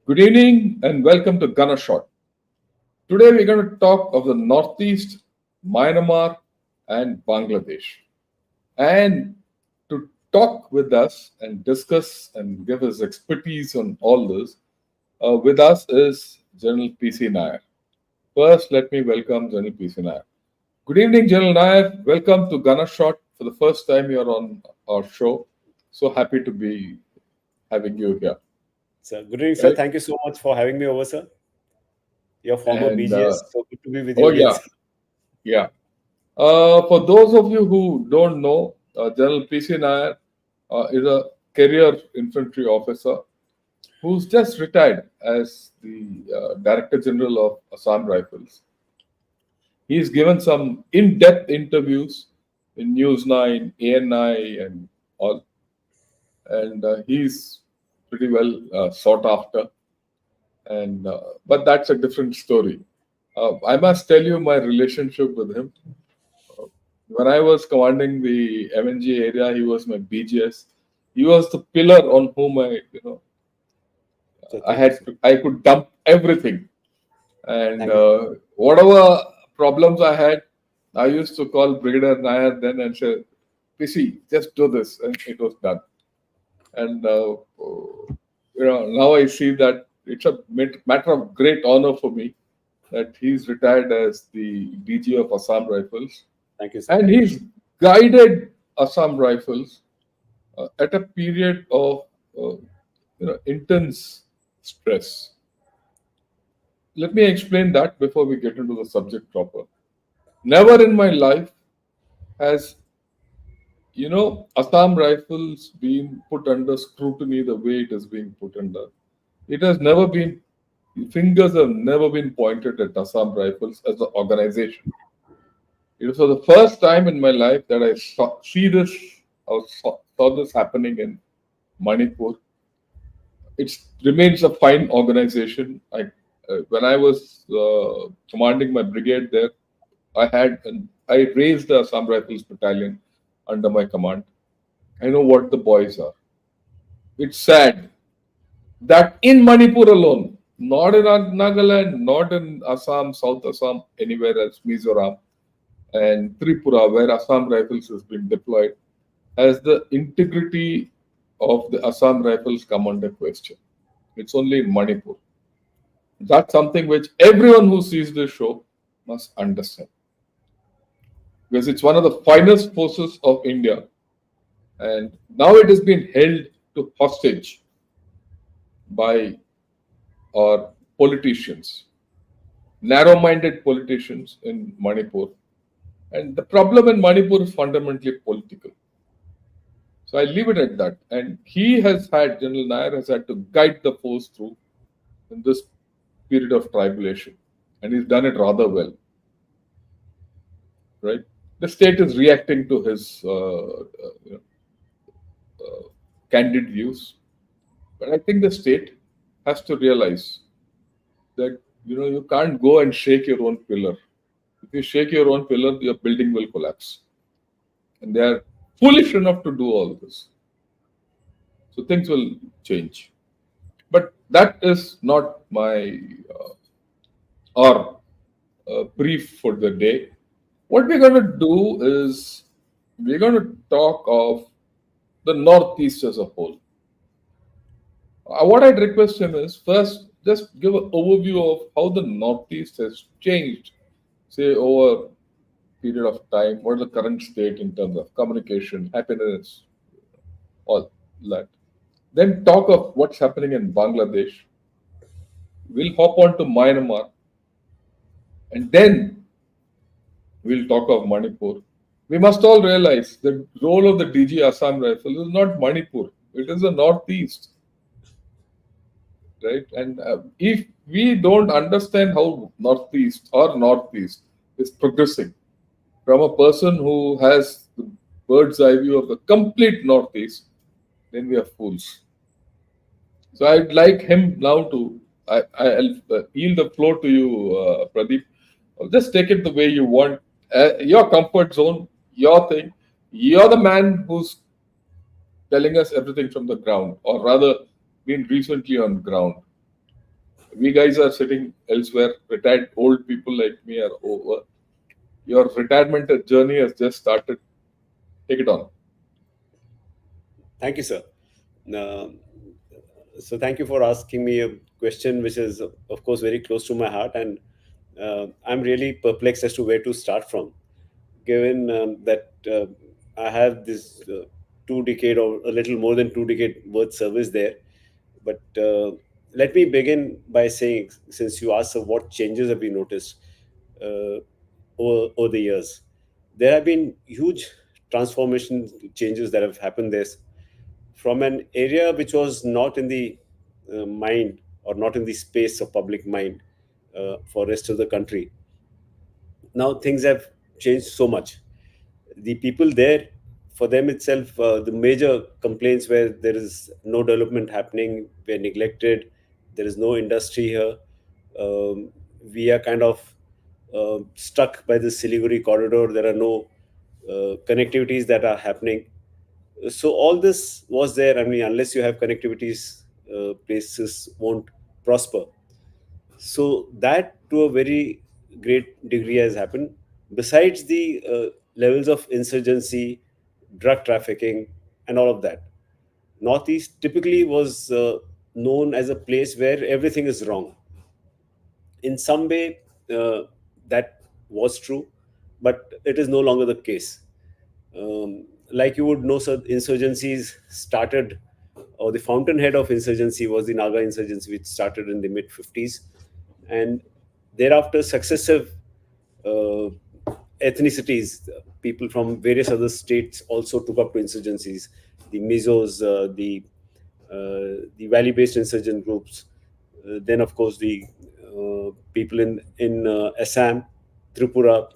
Good evening and welcome to Gunner Shot. Today we're going to talk of the Northeast, Myanmar, and Bangladesh. And to talk with us and discuss and give his expertise on all this, with us is General PC Nair. First, let me welcome General PC Nair. Good evening, General Nair. Welcome to Gunner Shot. For the first time, you're on our show. So happy to be having you here. Sir, good evening, sir. Right? Thank you so much for having me over, sir. Your former And BGS. So good to be with you oh again, yeah, sir. yeah. For those of you who don't know, General P.C. Nair is a career infantry officer who's just retired as the Director General of Assam Rifles. He's given some in-depth interviews in News 9, ANI, and all, and he's pretty well sought after. And but that's a different story. I must tell you my relationship with him. When I was commanding the MNG area, he was my BGS. He was the pillar on whom So thank you, sir. I could dump everything, and Thank you. whatever problems I had, I used to call Brigadier Nair then and say, "PC, just do this," and it was done. And now I see that it's a matter of great honor for me that he's retired as the DG of Assam Rifles. Thank you, sir. And he's guided Assam Rifles at a period of intense stress. Let me explain that before we get into the subject proper. Never in my life has Assam Rifles been put under scrutiny the way it is being put under. It has never been fingers have never been pointed at Assam Rifles as an organization. It was for the first time in my life that I saw this happening in Manipur. It remains a fine organization. When I was commanding my brigade there, I raised the Assam Rifles Battalion under my command. I know what the boys are. It's sad that in Manipur alone, not in Nagaland, not in Assam, South Assam, anywhere else, Mizoram, and Tripura, where Assam Rifles has been deployed, has the integrity of the Assam Rifles come under question. It's only in Manipur. That's something which everyone who sees this show must understand. Because it's one of the finest forces of India. And now it has been held to hostage by our politicians, narrow minded politicians in Manipur. And the problem in Manipur is fundamentally political. So I leave it at that. And General Nair has had to guide the force through in this period of tribulation. And he's done it rather well. Right? The state is reacting to his candid views. But I think the state has to realize that you can't go and shake your own pillar. If you shake your own pillar, your building will collapse. And they are foolish enough to do all this. So things will change. But that is not my brief for the day. What we're going to do is we're going to talk of the Northeast as a whole. What I'd request him is first just give an overview of how the Northeast has changed, say, over a period of time. What is the current state in terms of communication, happiness, all that. Then talk of what's happening in Bangladesh. We'll hop on to Myanmar. And then we'll talk of Manipur. We must all realize the role of the DG Assam Rifle is not Manipur. It is the Northeast. Right? And if we don't understand how Northeast is progressing from a person who has the bird's eye view of the complete Northeast, then we are fools. So I'd like him now to, I'll yield the floor to you, Pradeep. Just take it the way you want. Your comfort zone, your thing. You're the man who's telling us everything from the ground, or rather, been recently on ground. We guys are sitting elsewhere. Retired old people like me are over. Your retirement journey has just started. Take it on. Thank you, sir. Um so thank you for asking me a question which is, of course, very close to my heart, and I'm really perplexed as to where to start from, given that I have this 2 decade or a little more than 2 decade worth service there. But let me begin by saying, since you asked, what changes have you noticed uh, over the years, there have been huge transformation changes that have happened there, from an area which was not in the mind, or not in the space of public mind for rest of the country. Now things have changed so much. The people there, for them itself, the major complaints were there is no development happening, we're neglected, there is no industry here. um, we are kind of stuck by the Siliguri corridor. There are no connectivities that are happening. So all this was there. I mean, unless you have connectivities, places won't prosper. So that, to a very great degree, has happened. Besides the levels of insurgency, drug trafficking, and all of that, Northeast typically was known as a place where everything is wrong. In some way, that was true, but it is no longer the case. Like you would know, sir, insurgencies started, or the fountainhead of insurgency was the Naga insurgency, which started in the mid 50s. And thereafter, successive uh, ethnicities, people from various other states also took up to insurgencies. The Mizos, the valley-based insurgent groups, then of course the people in Assam, Tripura.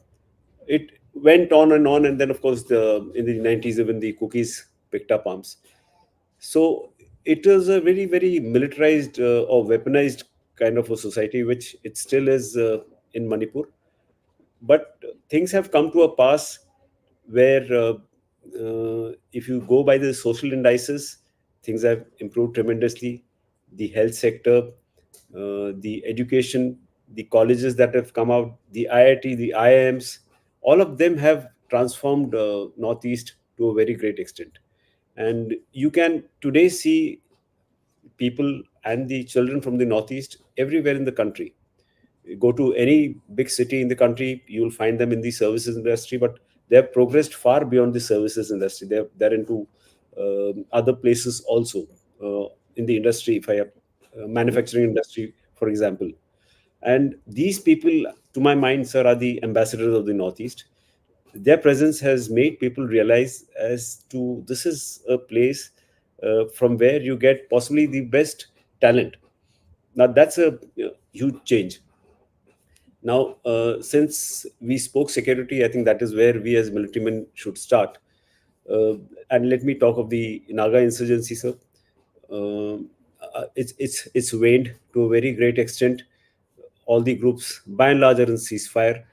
It went on, and then of course in the 90s even the cookies picked up arms. So it was a very, very militarized or weaponized kind of a society, which it still is in Manipur. But things have come to a pass where, if you go by the social indices, things have improved tremendously. The health sector, the education, the colleges that have come out, the IIT, the IIMs, all of them have transformed Northeast to a very great extent. And you can today see people and the children from the Northeast everywhere in the country. Go to any big city in the country, you'll find them in the services industry, but they have progressed far beyond the services industry. They're into other places also, in the industry, if I have manufacturing industry, for example. And these people, to my mind, sir, are the ambassadors of the Northeast. Their presence has made people realize as to this is a place from where you get possibly the best talent. Now that's a huge change. Now, since we spoke security, I think that is where we as military men should start. Uh, and let me talk of the Naga insurgency, sir. It's waned to a very great extent. All the groups, by and large, are in ceasefire.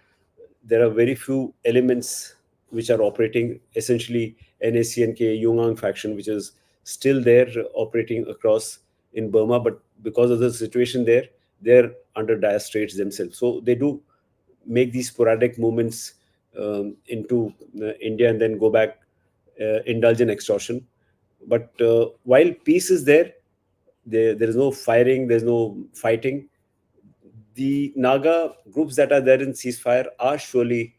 There are very few elements which are operating. Essentially, NACNK Yungang faction, which is still there operating across in Burma, but because of the situation there, they're under dire straits themselves. So they do make these sporadic movements into India and then go back, indulge in extortion. But while peace is there, there is no firing, there's no fighting. The Naga groups that are there in ceasefire are surely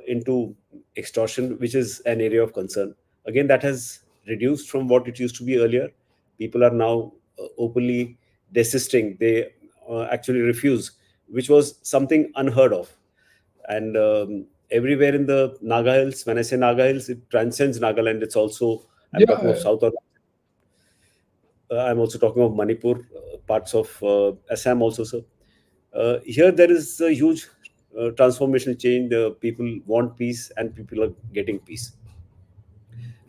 into extortion, which is an area of concern. Again, that has reduced from what it used to be earlier. People are now openly desisting. They actually refuse, which was something unheard of. And everywhere in the Naga Hills, when I say Naga Hills, it transcends Nagaland. It's also, I'm talking of Yeah, South, I'm also talking of Manipur, parts of Assam also, sir. Here there is a huge transformational change. People want peace, and people are getting peace.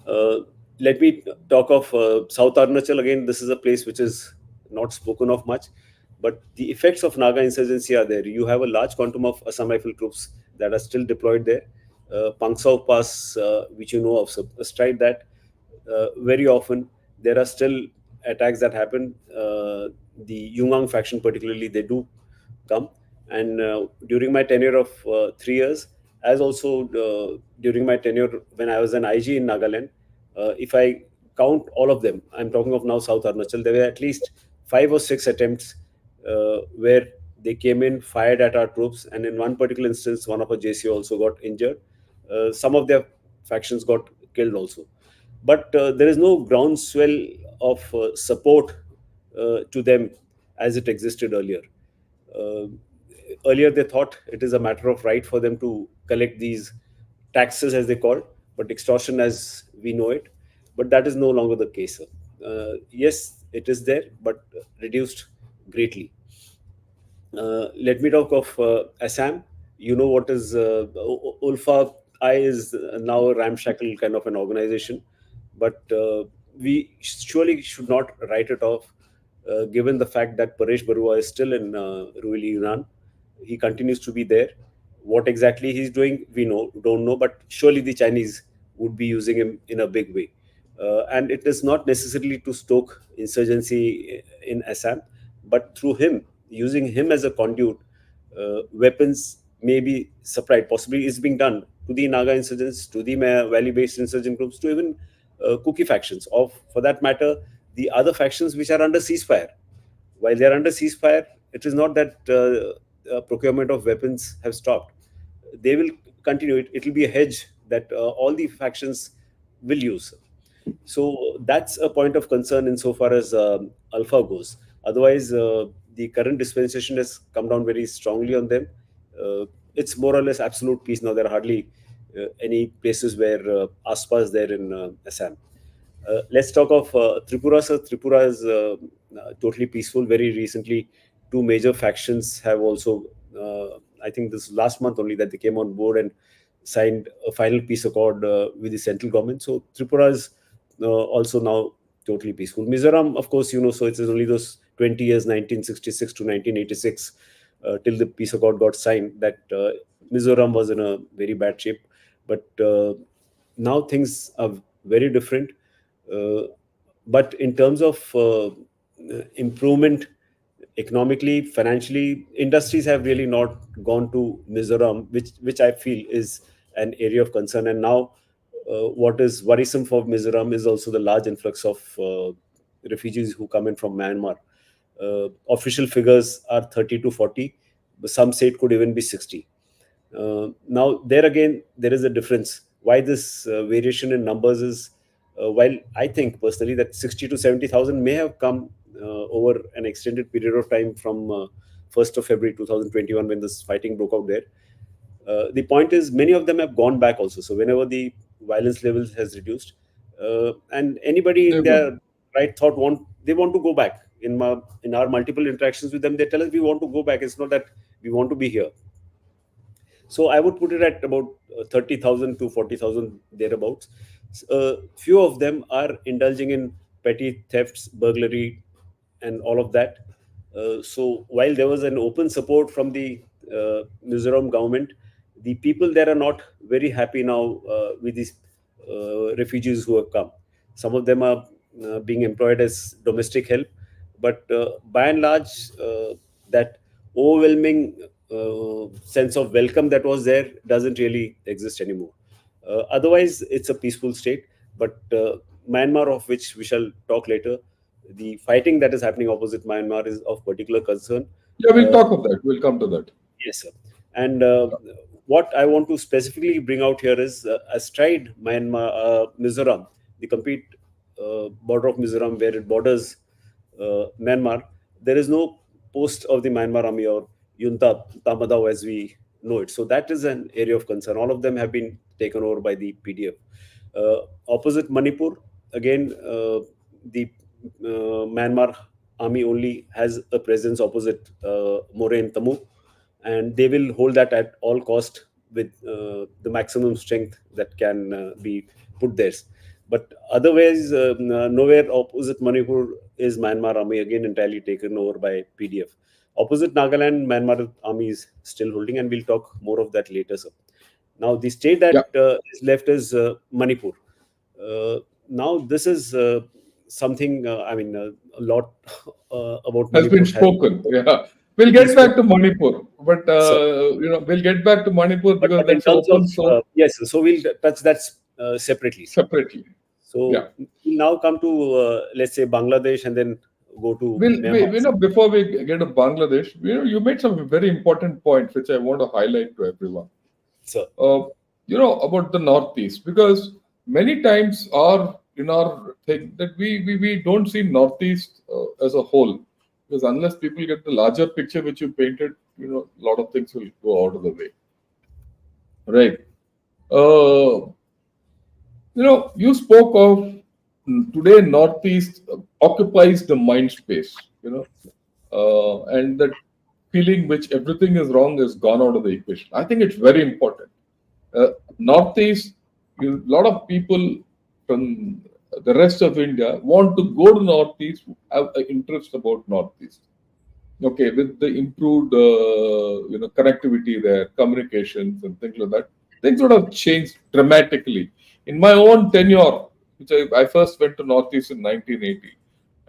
Uh, Let me talk of South Arunachal again. This is a place which is not spoken of much, but the effects of Naga insurgency are there. You have a large quantum of Assam Rifle troops that are still deployed there. Pangsau Pass, which you know of, so astride that, very often there are still attacks that happen, the Yungang faction particularly, they do come. And during my tenure of 3 years, as also during my tenure when I was an IG in Nagaland, if I count all of them, I'm talking of now South Arunachal, there were at least 5 or 6 attempts where they came in, fired at our troops, and in one particular instance, one of our JCO also got injured. Some of their factions got killed also. But there is no groundswell of support to them as it existed earlier. Uh, Earlier, they thought it is a matter of right for them to collect these taxes, as they call, but extortion as we know it. But that is no longer the case. Yes, it is there, but reduced greatly. Let me talk of Assam. You know what is Ulfa I is now a ramshackle kind of an organization, but we surely should not write it off, given the fact that Paresh Barua is still in Ruili, Yunnan. He continues to be there. What exactly he's doing, we don't know, but surely the Chinese would be using him in a big way. And it is not necessarily to stoke insurgency in Assam, but through him, using him as a conduit, weapons may be supplied. Possibly is being done to the Naga insurgents, to the valley-based insurgent groups, to even Kuki factions, or for that matter, the other factions which are under ceasefire. While they are under ceasefire, it is not that procurement of weapons have stopped. They will continue. It will be a hedge that all the factions will use. So that's a point of concern insofar as Alpha goes. Otherwise, the current dispensation has come down very strongly on them. It's more or less absolute peace now. There are hardly any places where ASPA is there in Assam. Let's talk of Tripura. Sir, Tripura is totally peaceful. Very recently, two major factions have also, I think this last month only, that they came on board and signed a final peace accord with the central government. So Tripura is also now totally peaceful. Mizoram, of course, so it's only those 20 years, 1966 to 1986, till the peace accord got signed, that Mizoram was in a very bad shape. But now things are very different. Uh, but in terms of improvement economically, financially, industries have really not gone to Mizoram, which I feel is an area of concern. And now, what is worrisome for Mizoram is also the large influx of refugees who come in from Myanmar. Official figures are 30 to 40, but some say it could even be 60. Now, there again, there is a difference. Why this variation in numbers is, while I think personally that 60 to 70,000 may have come over an extended period of time from 1st of February 2021, when this fighting broke out there. The point is, many of them have gone back also. So whenever the violence levels has reduced, and anybody in They've gone. their right thought they want to go back. In our multiple interactions with them, they tell us we want to go back. It's not that we want to be here. So I would put it at about 30,000 to 40,000 thereabouts. Few of them are indulging in petty thefts, burglary, and all of that. So while there was an open support from the Mizoram government, the people there are not very happy now with these refugees who have come. Some of them are being employed as domestic help, but by and large, that overwhelming sense of welcome that was there doesn't really exist anymore. Otherwise, it's a peaceful state. But Myanmar, of which we shall talk later, the fighting that is happening opposite Myanmar is of particular concern. Yeah, we'll Uh, talk of that. We'll come to that. Yes, sir. And what I want to specifically bring out here is, astride Myanmar, Mizoram, the complete border of Mizoram, where it borders Myanmar, there is no post of the Myanmar army or junta, Tamadao as we know it. So that is an area of concern. All of them have been taken over by the PDF. Opposite Manipur, again, the Myanmar army only has a presence opposite More and Tamu, and they will hold that at all cost with the maximum strength that can be put there. But otherwise, nowhere opposite Manipur is Myanmar army again entirely taken over by PDF. Opposite Nagaland, Myanmar army is still holding, and we'll talk more of that later, sir. Now, the state Yeah. that is left is Manipur. Now, this is something, I mean, a lot about Has been Manipur has spoken. Yeah, we'll been get back to spoken. Manipur, but So, we'll get back to Manipur because but in that's an terms of, open source yes, so we'll touch that separately, sir. separately. So Yeah, we'll now come to, let's say, Bangladesh, and then go to Myanmar. before we get to Bangladesh, you made some very important points which I want to highlight to everyone. So, uh, about the Northeast, because many times our thing that we don't see Northeast as a whole, because unless people get the larger picture which you painted, a lot of things will go out of the way, right? uh, you spoke of today Northeast occupies the mind space, and that feeling which everything is wrong has gone out of the equation. I think it's very important. Northeast, a lot of people from the rest of India want to go to Northeast, have an interest about Northeast. Okay, with the improved connectivity there, communications and things like that, things would have changed dramatically. In my own tenure, which I first went to Northeast in 1980,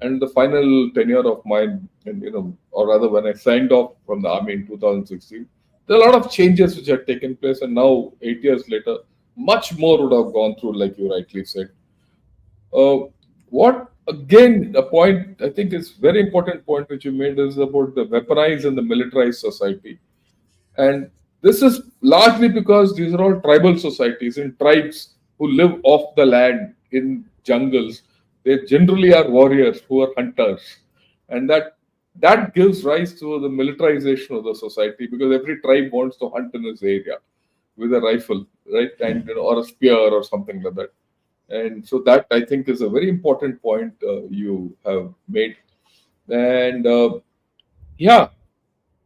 and the final tenure of mine, and or rather when I signed off from the army in 2016, there are a lot of changes which had taken place, and now 8 years later, much more would have gone through, like you rightly said. Uh, what again, a point I think is very important point which you made is about the weaponized and the militarized society. And this is largely because these are all tribal societies in tribes who live off the land in jungles. They generally are warriors who are hunters. And that gives rise to the militarization of the society because every tribe wants to hunt in this area with a rifle, right? And or a spear or something like that. And so that I think is a very important point you have made. And yeah,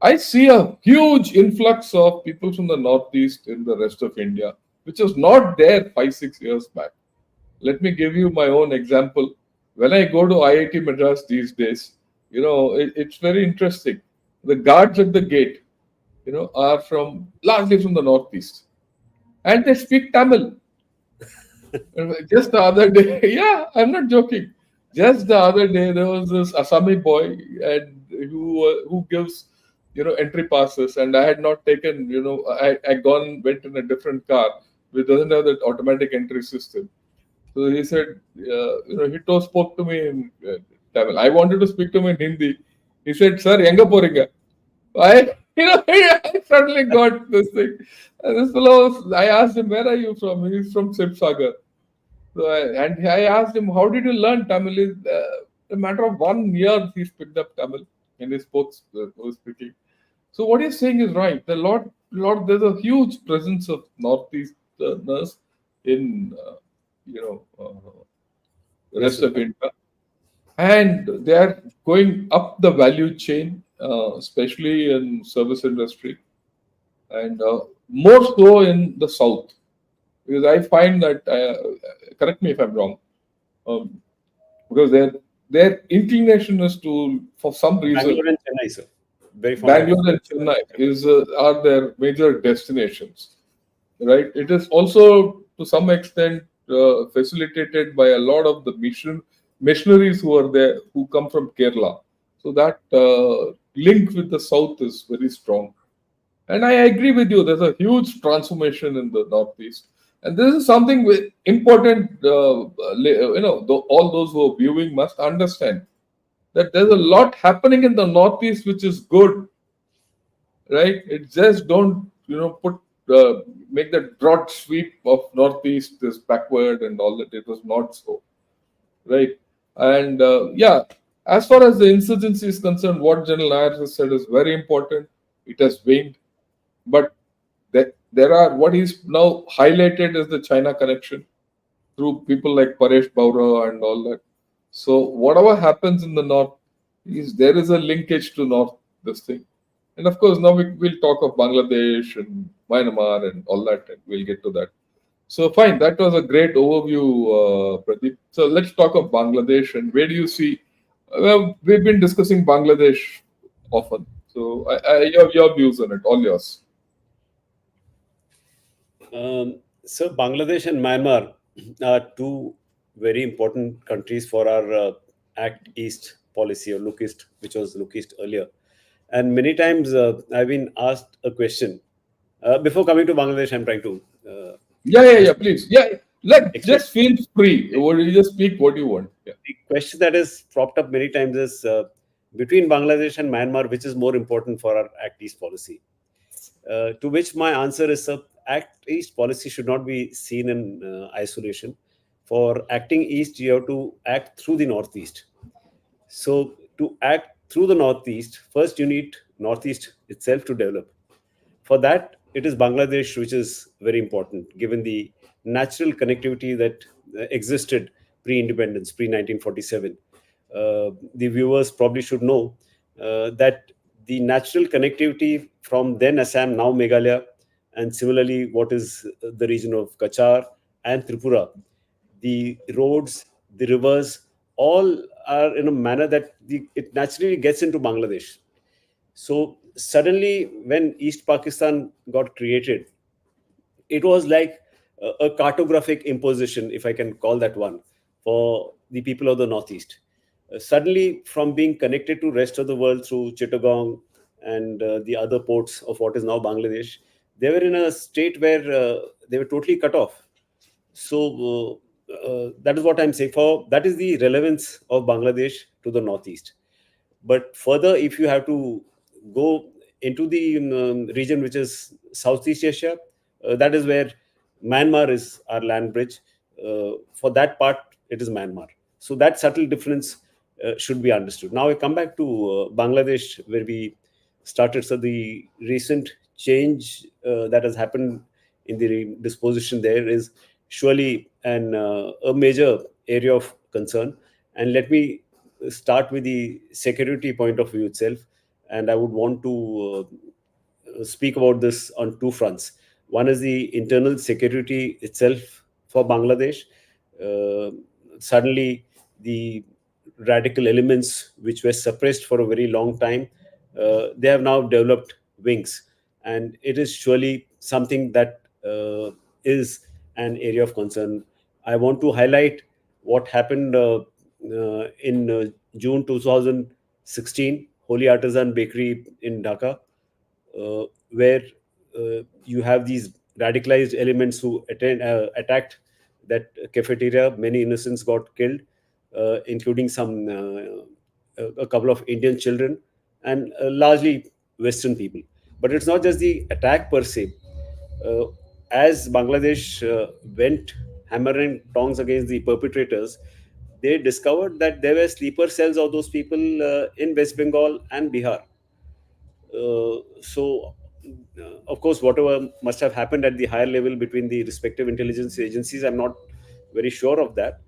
I see a huge influx of people from the Northeast in the rest of India, which was not there 5, 6 years back. Let me give you my own example. When I go to IIT Madras these days, it's very interesting. The guards at the gate, are largely from the Northeast, and they speak Tamil. Just the other day, yeah, I'm not joking. Just the other day, there was this Assami boy, and who gives entry passes, and I had not taken. I went in a different car which doesn't have that automatic entry system. So he said, Hito spoke to me in Tamil. I wanted to speak to him in Hindi. He said, "Sir, enga poringa." I suddenly got this thing. And this fellow, I asked him, "Where are you from?" He's from Sibsagar. And I asked him, "How did you learn Tamil?" A matter of 1 year, he's picked up Tamil and he was speaking. So what he's saying is right. There's a huge presence of Northeasterners in, the yes, rest sir. of India, and they are going up the value chain, especially in service industry, and more so in the south. Because I find that, correct me if I'm wrong, um, because their inclination is to, for some reason, Bangalore and Chennai, sir. Very fond of. Bangalore and Chennai are their major destinations, right? It is also to some extent facilitated by a lot of the missionaries who are there, who come from Kerala. So that link with the south is very strong. And I agree with you. There's a huge transformation in the Northeast, and this is something important. All those who are viewing must understand that there's a lot happening in the Northeast, which is good, right? It just don't put make the broad sweep of Northeast is backward and all that. It was not so, right? And yeah, as far as the insurgency is concerned, what General Nair has said is very important. It has waned, but there are what he's now highlighted is the China connection through people like Paresh Baura and all that. So whatever happens in the north, there is a linkage to north this thing. And of course, now we'll talk of Bangladesh and Myanmar and all that, and we'll get to that. So fine, that was a great overview, Pradeep. So let's talk of Bangladesh and where do you see? Well, we've been discussing Bangladesh often. So your views on it, all yours. So Bangladesh and Myanmar are two very important countries for our Act East policy, or Look East, which was Look East earlier. And many times I've been asked a question. Before coming to Bangladesh, I'm trying to Yeah, yeah, yeah. just Please, yeah. Let explain. just feel free. Or you just speak what you want. Yeah. The question that is propped up many times is between Bangladesh and Myanmar, which is more important for our Act East policy? To which my answer is Act East policy should not be seen in isolation. For acting East, you have to act through the Northeast. So to act through the Northeast, first you need Northeast itself to develop. For that, it is Bangladesh which is very important, given the natural connectivity that existed pre-independence, pre-1947. The viewers probably should know that the natural connectivity from then Assam, now Meghalaya, and similarly what is the region of Kachar and Tripura, the roads, the rivers, all are in a manner that it naturally gets into Bangladesh. So suddenly, when East Pakistan got created, it was like a cartographic imposition, if I can call that one, for the people of the Northeast. Suddenly, from being connected to rest of the world through Chittagong and the other ports of what is now Bangladesh, they were in a state where they were totally cut off. So that is what I'm saying. For that is the relevance of Bangladesh to the Northeast. But further, if you have to go into the region which is Southeast Asia, that is where Myanmar is our land bridge. For that part, it is Myanmar. So that subtle difference should be understood. Now I come back to Bangladesh, where we started. So the recent change that has happened in the disposition there is surely a major area of concern. And let me start with the security point of view itself. And I would want to speak about this on two fronts. One is the internal security itself for Bangladesh. Uh, Suddenly, the radical elements which were suppressed for a very long time, they have now developed wings. And it is surely something that is an area of concern. I want to highlight what happened in June 2016, Holy Artisan Bakery in Dhaka, where you have these radicalized elements who attacked that cafeteria. Many innocents got killed, including a couple of Indian children, and largely Western people. But it's not just the attack per se. Uh, as Bangladesh went hammer and tongs against the perpetrators, they discovered that there were sleeper cells of those people in West Bengal and Bihar. So, of course, whatever must have happened at the higher level between the respective intelligence agencies, I'm not very sure of that.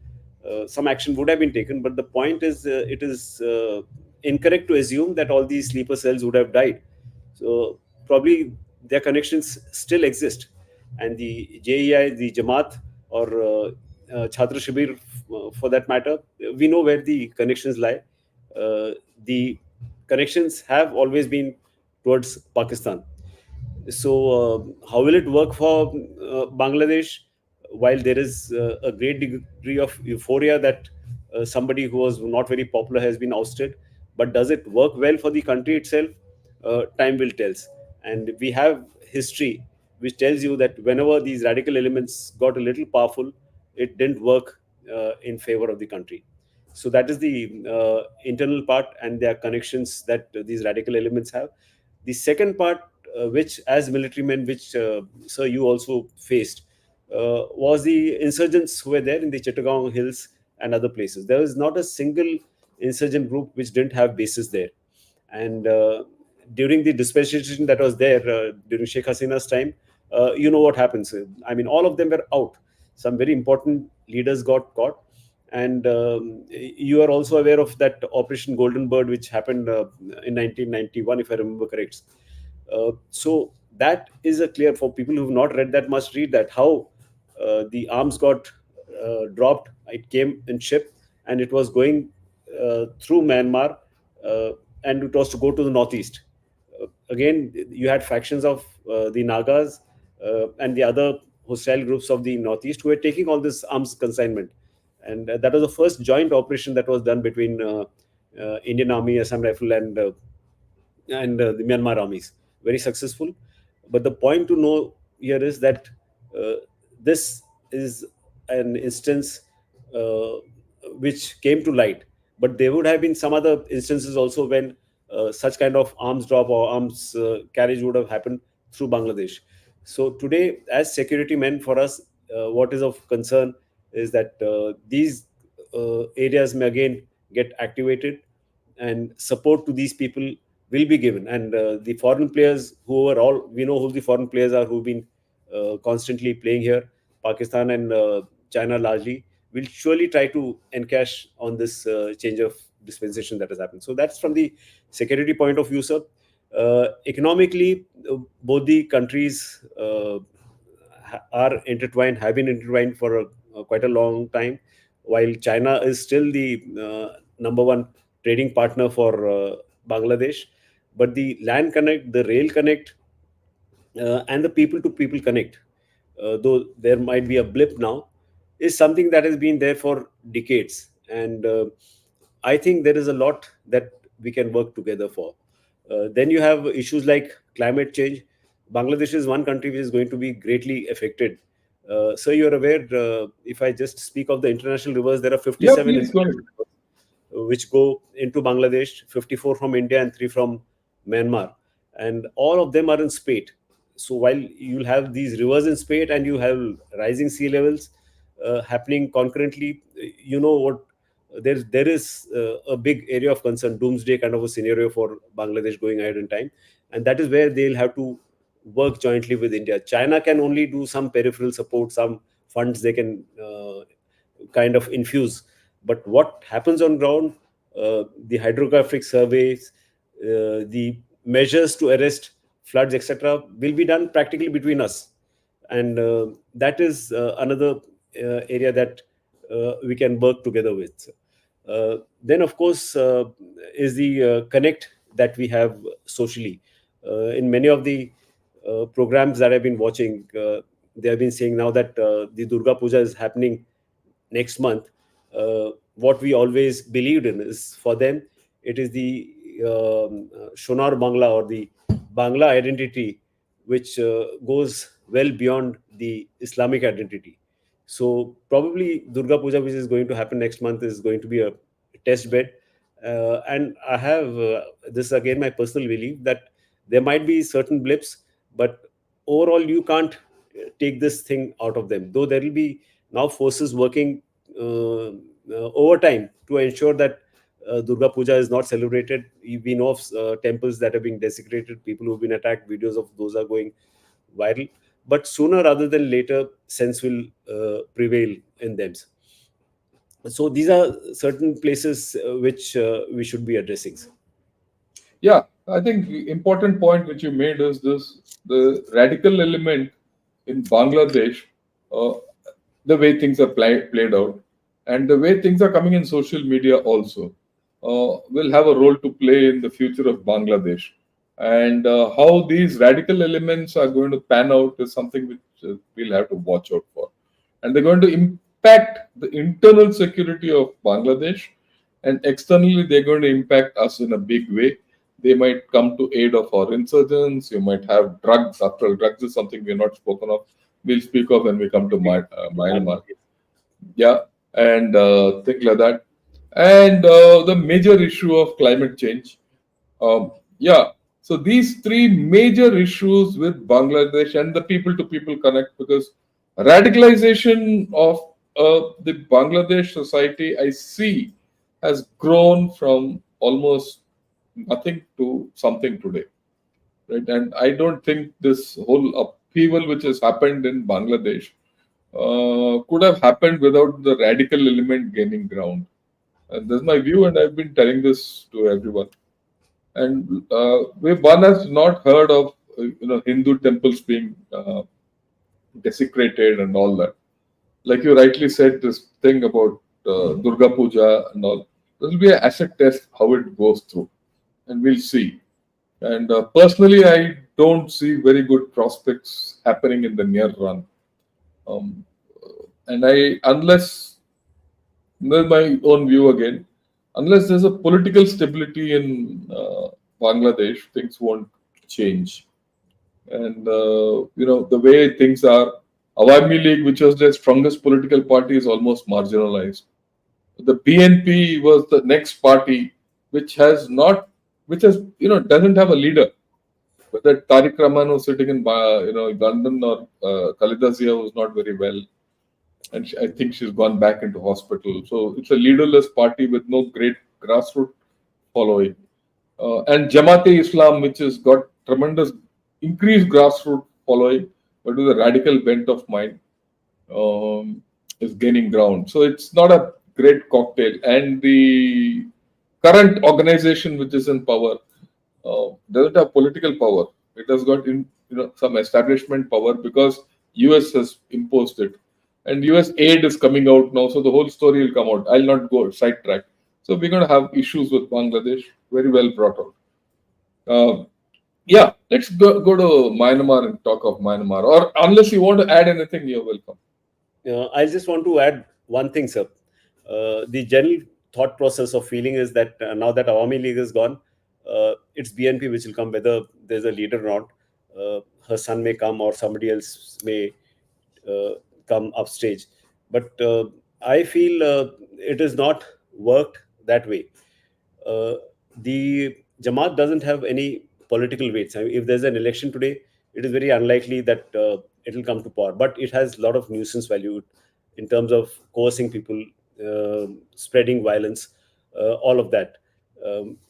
Some action would have been taken, but the point is, it is incorrect to assume that all these sleeper cells would have died. So, probably their connections still exist, and the JEI, the Jamaat, or Chhatra Shibir, for that matter, we know where the connections lie. The connections have always been towards Pakistan. So, how will it work for Bangladesh? While there is a great degree of euphoria that somebody who was not very popular has been ousted, but does it work well for the country itself? Time will tell. And we have history which tells you that whenever these radical elements got a little powerful, it didn't work in favor of the country. So that is the internal part and their connections that these radical elements have. The second part, which as military men, which sir you also faced, was the insurgents who were there in the Chittagong Hills and other places. There was not a single insurgent group which didn't have bases there. And during the dispensation that was there during Sheikh Hasina's time, you know what happens. I mean, all of them were out. Some very important leaders got caught. And you are also aware of that Operation Golden Bird, which happened in 1991, if I remember correct. So that is a clear, for people who have not read that, must read that, how the arms got dropped. It came in ship, and it was going through Myanmar, and it was to go to the northeast. Again, you had factions of the Nagas and the other hostile groups of the northeast who were taking all this arms consignment. And that was the first joint operation that was done between Indian Army, Assam Rifle, and the Myanmar armies. Very successful. But the point to know here is that uh, this is an instance uh, which came to light. But there would have been some other instances also when such kind of arms drop or arms carriage would have happened through Bangladesh. So today, as security men, for us, what is of concern is that these areas may again get activated, and support to these people will be given. And the foreign players, who are all, we know who the foreign players are who've been constantly playing here, Pakistan and China largely, will surely try to encash on this change of dispensation that has happened. So that's from the security point of view, sir. Economically, both the countries are intertwined, have been intertwined for quite a long time. While China is still the number one trading partner for Bangladesh, but the land connect, the rail connect, and the people to people connect, though there might be a blip now, is something that has been there for decades. And I think there is a lot that we can work together for. Then you have issues like climate change. Bangladesh is one country which is going to be greatly affected. So you're aware, if I just speak of the international rivers, there are Yeah, 57 please go ahead. international rivers which go into Bangladesh, 54 from India and 3 from Myanmar. And all of them are in spate. So while you'll have these rivers in spate and you have rising sea levels happening concurrently, you know what, there is a big area of concern, doomsday kind of a scenario for Bangladesh going ahead in time. And that is where they'll have to work jointly with India. China can only do some peripheral support, some funds they can kind of infuse. But what happens on ground, the hydrographic surveys, the measures to arrest floods, etc., will be done practically between us. And that is another area that we can work together with. Then, of course, is the connect that we have socially. In many of the programs that I've been watching, they have been saying now that the Durga Puja is happening next month. What we always believed in is, for them, it is the Shonar Bangla, or the Bangla identity, which goes well beyond the Islamic identity. So probably Durga Puja, which is going to happen next month, is going to be a test bed. And I have this, again, my personal belief that there might be certain blips, but overall you can't take this thing out of them. Though there will be now forces working overtime to ensure that Durga Puja is not celebrated. We know of temples that are being desecrated, people who've been attacked, videos of those are going viral. But sooner rather than later, sense will prevail in them. So these are certain places which we should be addressing. Yeah, I think the important point which you made is this: the radical element in Bangladesh, uh, the way things are played out, and the way things are coming in social media also, will have a role to play in the future of Bangladesh. And how these radical elements are going to pan out is something which we'll have to watch out for. And they're going to impact the internal security of Bangladesh, and externally they're going to impact us in a big way. They might come to aid of our insurgents. You might have drugs. After all, drugs is something we're not spoken of. We'll speak of when we come to Myanmar. Yeah, and things like that. And the major issue of climate change. Yeah, so these three major issues with Bangladesh and the people to people connect, because radicalization of the Bangladesh society, I see, has grown from almost nothing to something today, right? And I don't think this whole upheaval which has happened in Bangladesh could have happened without the radical element gaining ground. And this is my view, and I've been telling this to everyone. And one has not heard of Hindu temples being desecrated and all that. Like you rightly said, this thing about Durga Puja and all. This will be an asset test how it goes through, and we'll see. And personally, I don't see very good prospects happening in the near run. Um, and unless That's my own view again. Unless there's a political stability in Bangladesh, things won't change. And the way things are, Awami League, which was their strongest political party, is almost marginalized. The BNP was the next party, which has not, which has doesn't have a leader. Whether Tariq Rahman was sitting in London, or Khalida Zia was not very well, and I think she's gone back into hospital. So it's a leaderless party with no great grassroots following. And Jamaat-e Islam, which has got tremendous increased grassroots following, but with a radical bent of mind, is gaining ground. So it's not a great cocktail. And the current organization which is in power doesn't have political power. It has got some establishment power because US has imposed it, and US aid is coming out now. So the whole story will come out. I'll not go sidetrack. So we're going to have issues with Bangladesh. Very well brought out. Yeah, let's go to Myanmar and talk of Myanmar. Or unless you want to add anything, you're welcome. I just want to add one thing, sir. The general thought process of feeling is that now that Awami League is gone, it's BNP which will come, whether there's a leader or not. Her son may come or somebody else may come upstage. But I feel it is not worked that way. The Jamaat doesn't have any political weights. I mean, if there's an election today, it is very unlikely that it will come to power. But it has a lot of nuisance value in terms of coercing people, spreading violence, all of that,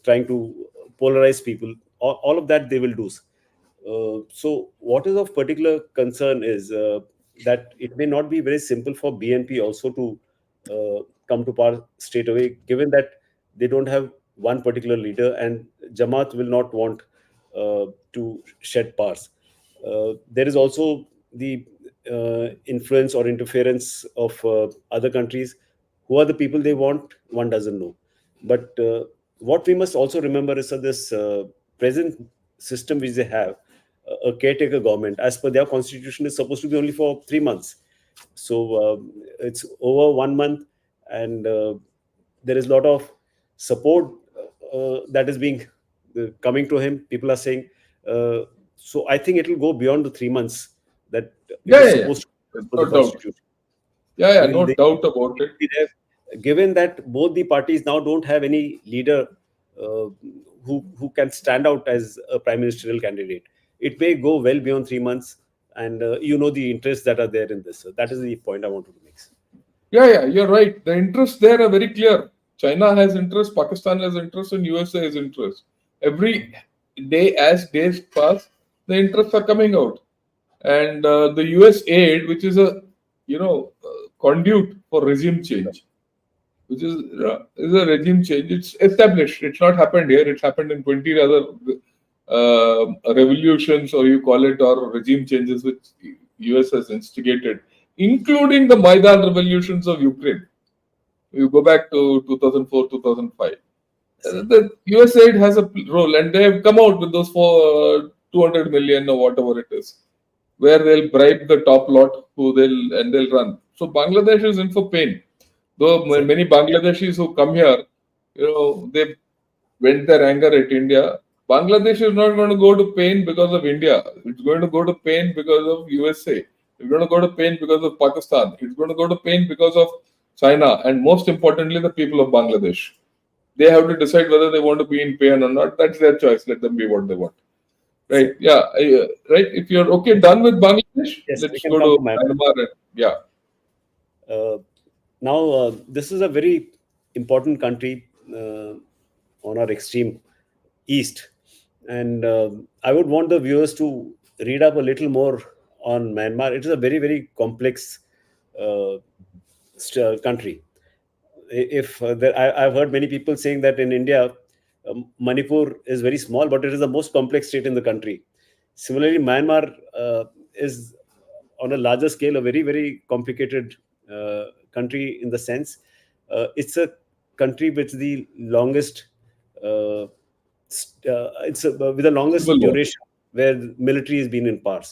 trying to polarize people. All of that they will do. So what is of particular concern is that it may not be very simple for BNP also to come to power straight away, given that they don't have one particular leader, and Jamaat will not want to shed powers. There is also the influence or interference of other countries. Who are the people they want? One doesn't know. But what we must also remember is that this present system which they have, a caretaker government, as per their constitution, is supposed to be only for 3 months. So it's over 1 month, and there is a lot of support that is being coming to him. People are saying, so I think it will go beyond the 3 months that it is Yeah. supposed to be for No the doubt. constitution. Yeah, I mean, no doubt about it. Given that both the parties now don't have any leader uh, who can stand out as a prime ministerial candidate, it may go well beyond 3 months, and the interests that are there in this. So that is the point I wanted to make. Yeah, you're right. The interests there are very clear. China has interest, Pakistan has interest, and USA has interest. Every day as days pass, the interests are coming out. And the US aid, which is a conduit for regime change, which is a regime change. It's established. It's not happened here. It's happened in 20 other revolutions, or you call it, or regime changes which US has instigated, including the Maidan revolutions of Ukraine. You go back to 2004, 2005. The USAID has a role, and they have come out with those for 200 million or whatever it is, where they'll bribe the top lot they'll run. So Bangladesh is in for pain. Though many Bangladeshis who come here, they vent their anger at India. Bangladesh is not going to go to pain because of India. It's going to go to pain because of USA. It's going to go to pain because of Pakistan. It's going to go to pain because of China, and most importantly, the people of Bangladesh. They have to decide whether they want to be in pain or not. That's their choice. Let them be what they want. Right? Yeah. Right. If you're okay, done with Bangladesh, Yes, we let's can go come to to Myanmar. Myanmar. Yeah. Now, this is a very important country on our extreme east, and I would want the viewers to read up a little more on Myanmar. It is a very, very complex uh, country. If I've heard many people saying that in India, Manipur is very small, but it is the most complex state in the country. Similarly, Myanmar is on a larger scale a very, very complicated country in the sense it's a country with the longest with the longest Civil War. duration where the military has been in power.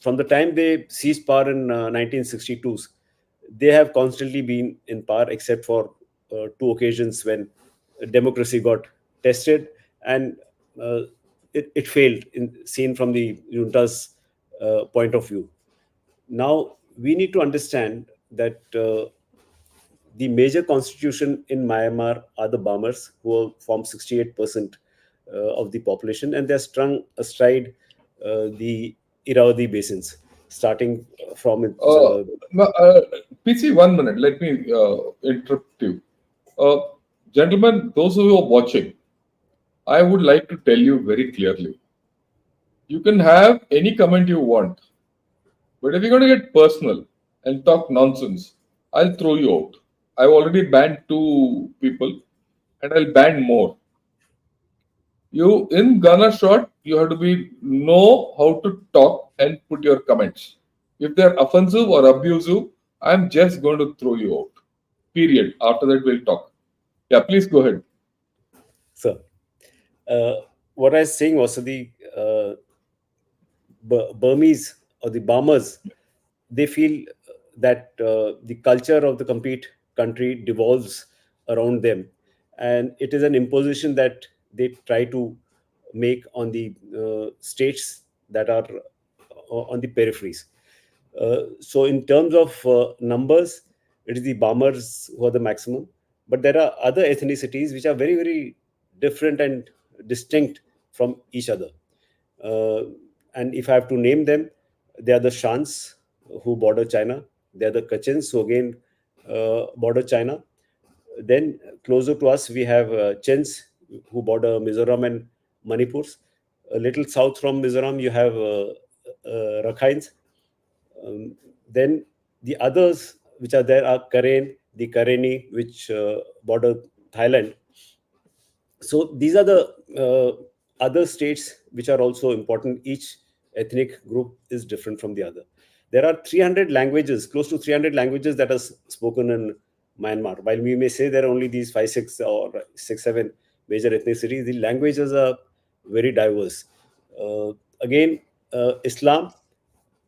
From the time they seized power in 1962s, they have constantly been in power, except for two occasions when democracy got tested, and uh, it failed, seen from the junta's point of view. Now we need to understand that the major constitution in Myanmar are the Bamars, who form 68% of the population, and they're strung astride the Irrawaddy basins, starting from its. Uh, PC, 1 minute. Let me interrupt you. Uh, Gentlemen, those who are watching, I would like to tell you very clearly. You can have any comment you want, but if you're going to get personal and talk nonsense, I'll throw you out. I've already banned 2 people, and I'll ban more. You in Ghana short, you have to be know how to talk and put your comments. If they're offensive or abusive, I'm just going to throw you out. Period. After that, we'll talk. Yeah, please go ahead. So, what I was saying was, so the Burmese or the Burmers, they feel that the culture of the complete country devolves around them, and it is an imposition that they try to make on the states that are on the peripheries. So, in terms of numbers, it is the Burmers who are the maximum, but there are other ethnicities which are very, very different and distinct from each other. Uh, and if I have to name them, they are the Shans, who border China. They are the Kachins, who again border China. Then closer to us, we have Chins, who border Mizoram and Manipur. A little south from Mizoram, you have Rakhine's. Um, then the others which are there are Karen, the Kareni, which border Thailand. So these are the other states which are also important. Each ethnic group is different from the other. There are 300 languages, close to 300 languages that are spoken in Myanmar. While we may say there are only these 5, 6, or 6, 7 major ethnicities, the languages are very diverse. Uh, Again, Islam,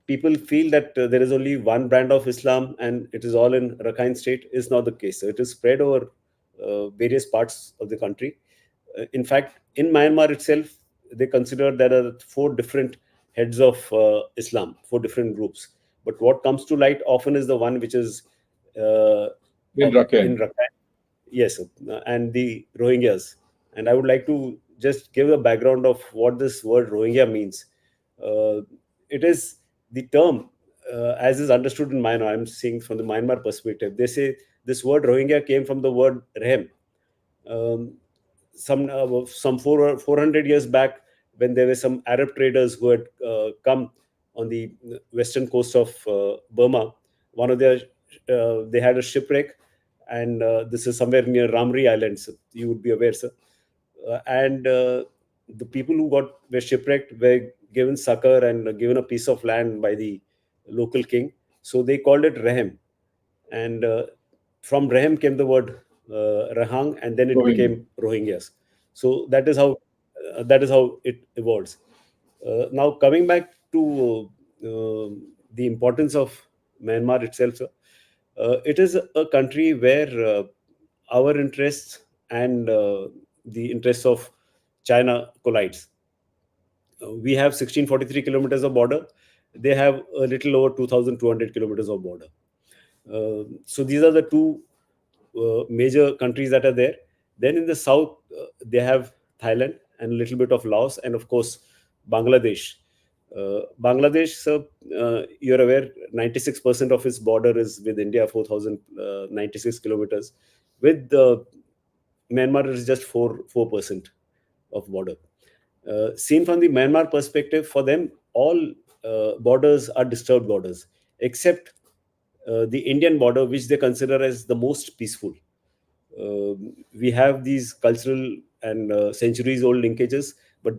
people feel that there is only one brand of Islam and it is all in Rakhine state. Is not the case. So it is spread over various parts of the country. In fact, in Myanmar itself, they consider there are 4 different heads of Islam, 4 different groups. But what comes to light often is the one which is uh, In in Rakhine. Rakhine. Yes, and the Rohingyas. And I would like to just give a background of what this word Rohingya means. Uh, it is the term, as is understood in Myanmar. I'm seeing from the Myanmar perspective. They say this word Rohingya came from the word Rehem. Um, some 400 years back, when there were some Arab traders who had come on the western coast of Burma. One of their They had a shipwreck, and this is somewhere near Ramri Islands. You would be aware, sir. And the people who got were shipwrecked were given succor and given a piece of land by the local king. So they called it Rehem, and from Rehem came the word Rahang, and then it Rohingya. became Rohingyas. So that is how it evolves. Now coming back to the importance of Myanmar itself, sir, it is a country where our interests and the interests of China collides. We have 1643 kilometers of border. They have a little over 2,200 kilometers of border. So these are the two major countries that are there. Then in the south, they have Thailand and a little bit of Laos, and of course Bangladesh. Bangladesh, so you're aware, 96% of its border is with India, 4,096 kilometers. With Myanmar, it is just 4% of border. Seen from the Myanmar perspective, for them, all borders are disturbed borders, except the Indian border, which they consider as the most peaceful. We have these cultural and centuries old linkages, but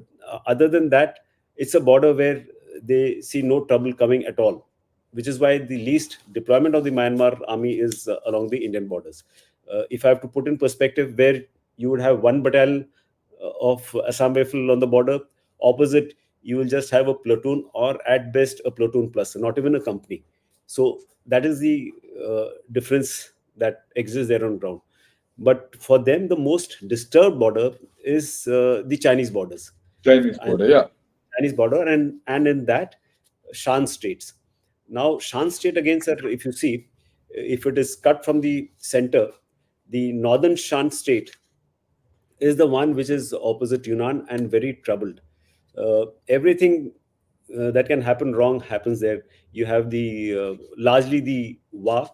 other than that, it's a border where they see no trouble coming at all, which is why the least deployment of the Myanmar army is along the Indian borders. If I have to put in perspective, where you would have one battalion of Assam Rifle on the border, opposite you will just have a platoon, or at best a platoon plus, not even a company. So that is the difference that exists there on ground. But for them, the most disturbed border is the Chinese borders, Chinese and border, yeah. Chinese border, and in that, Shan states. Now, Shan state again, sir, if you see, if it is cut from the center, the northern Shan state is the one which is opposite Yunnan and very troubled. Everything that can happen wrong happens there. You have the largely the Wa,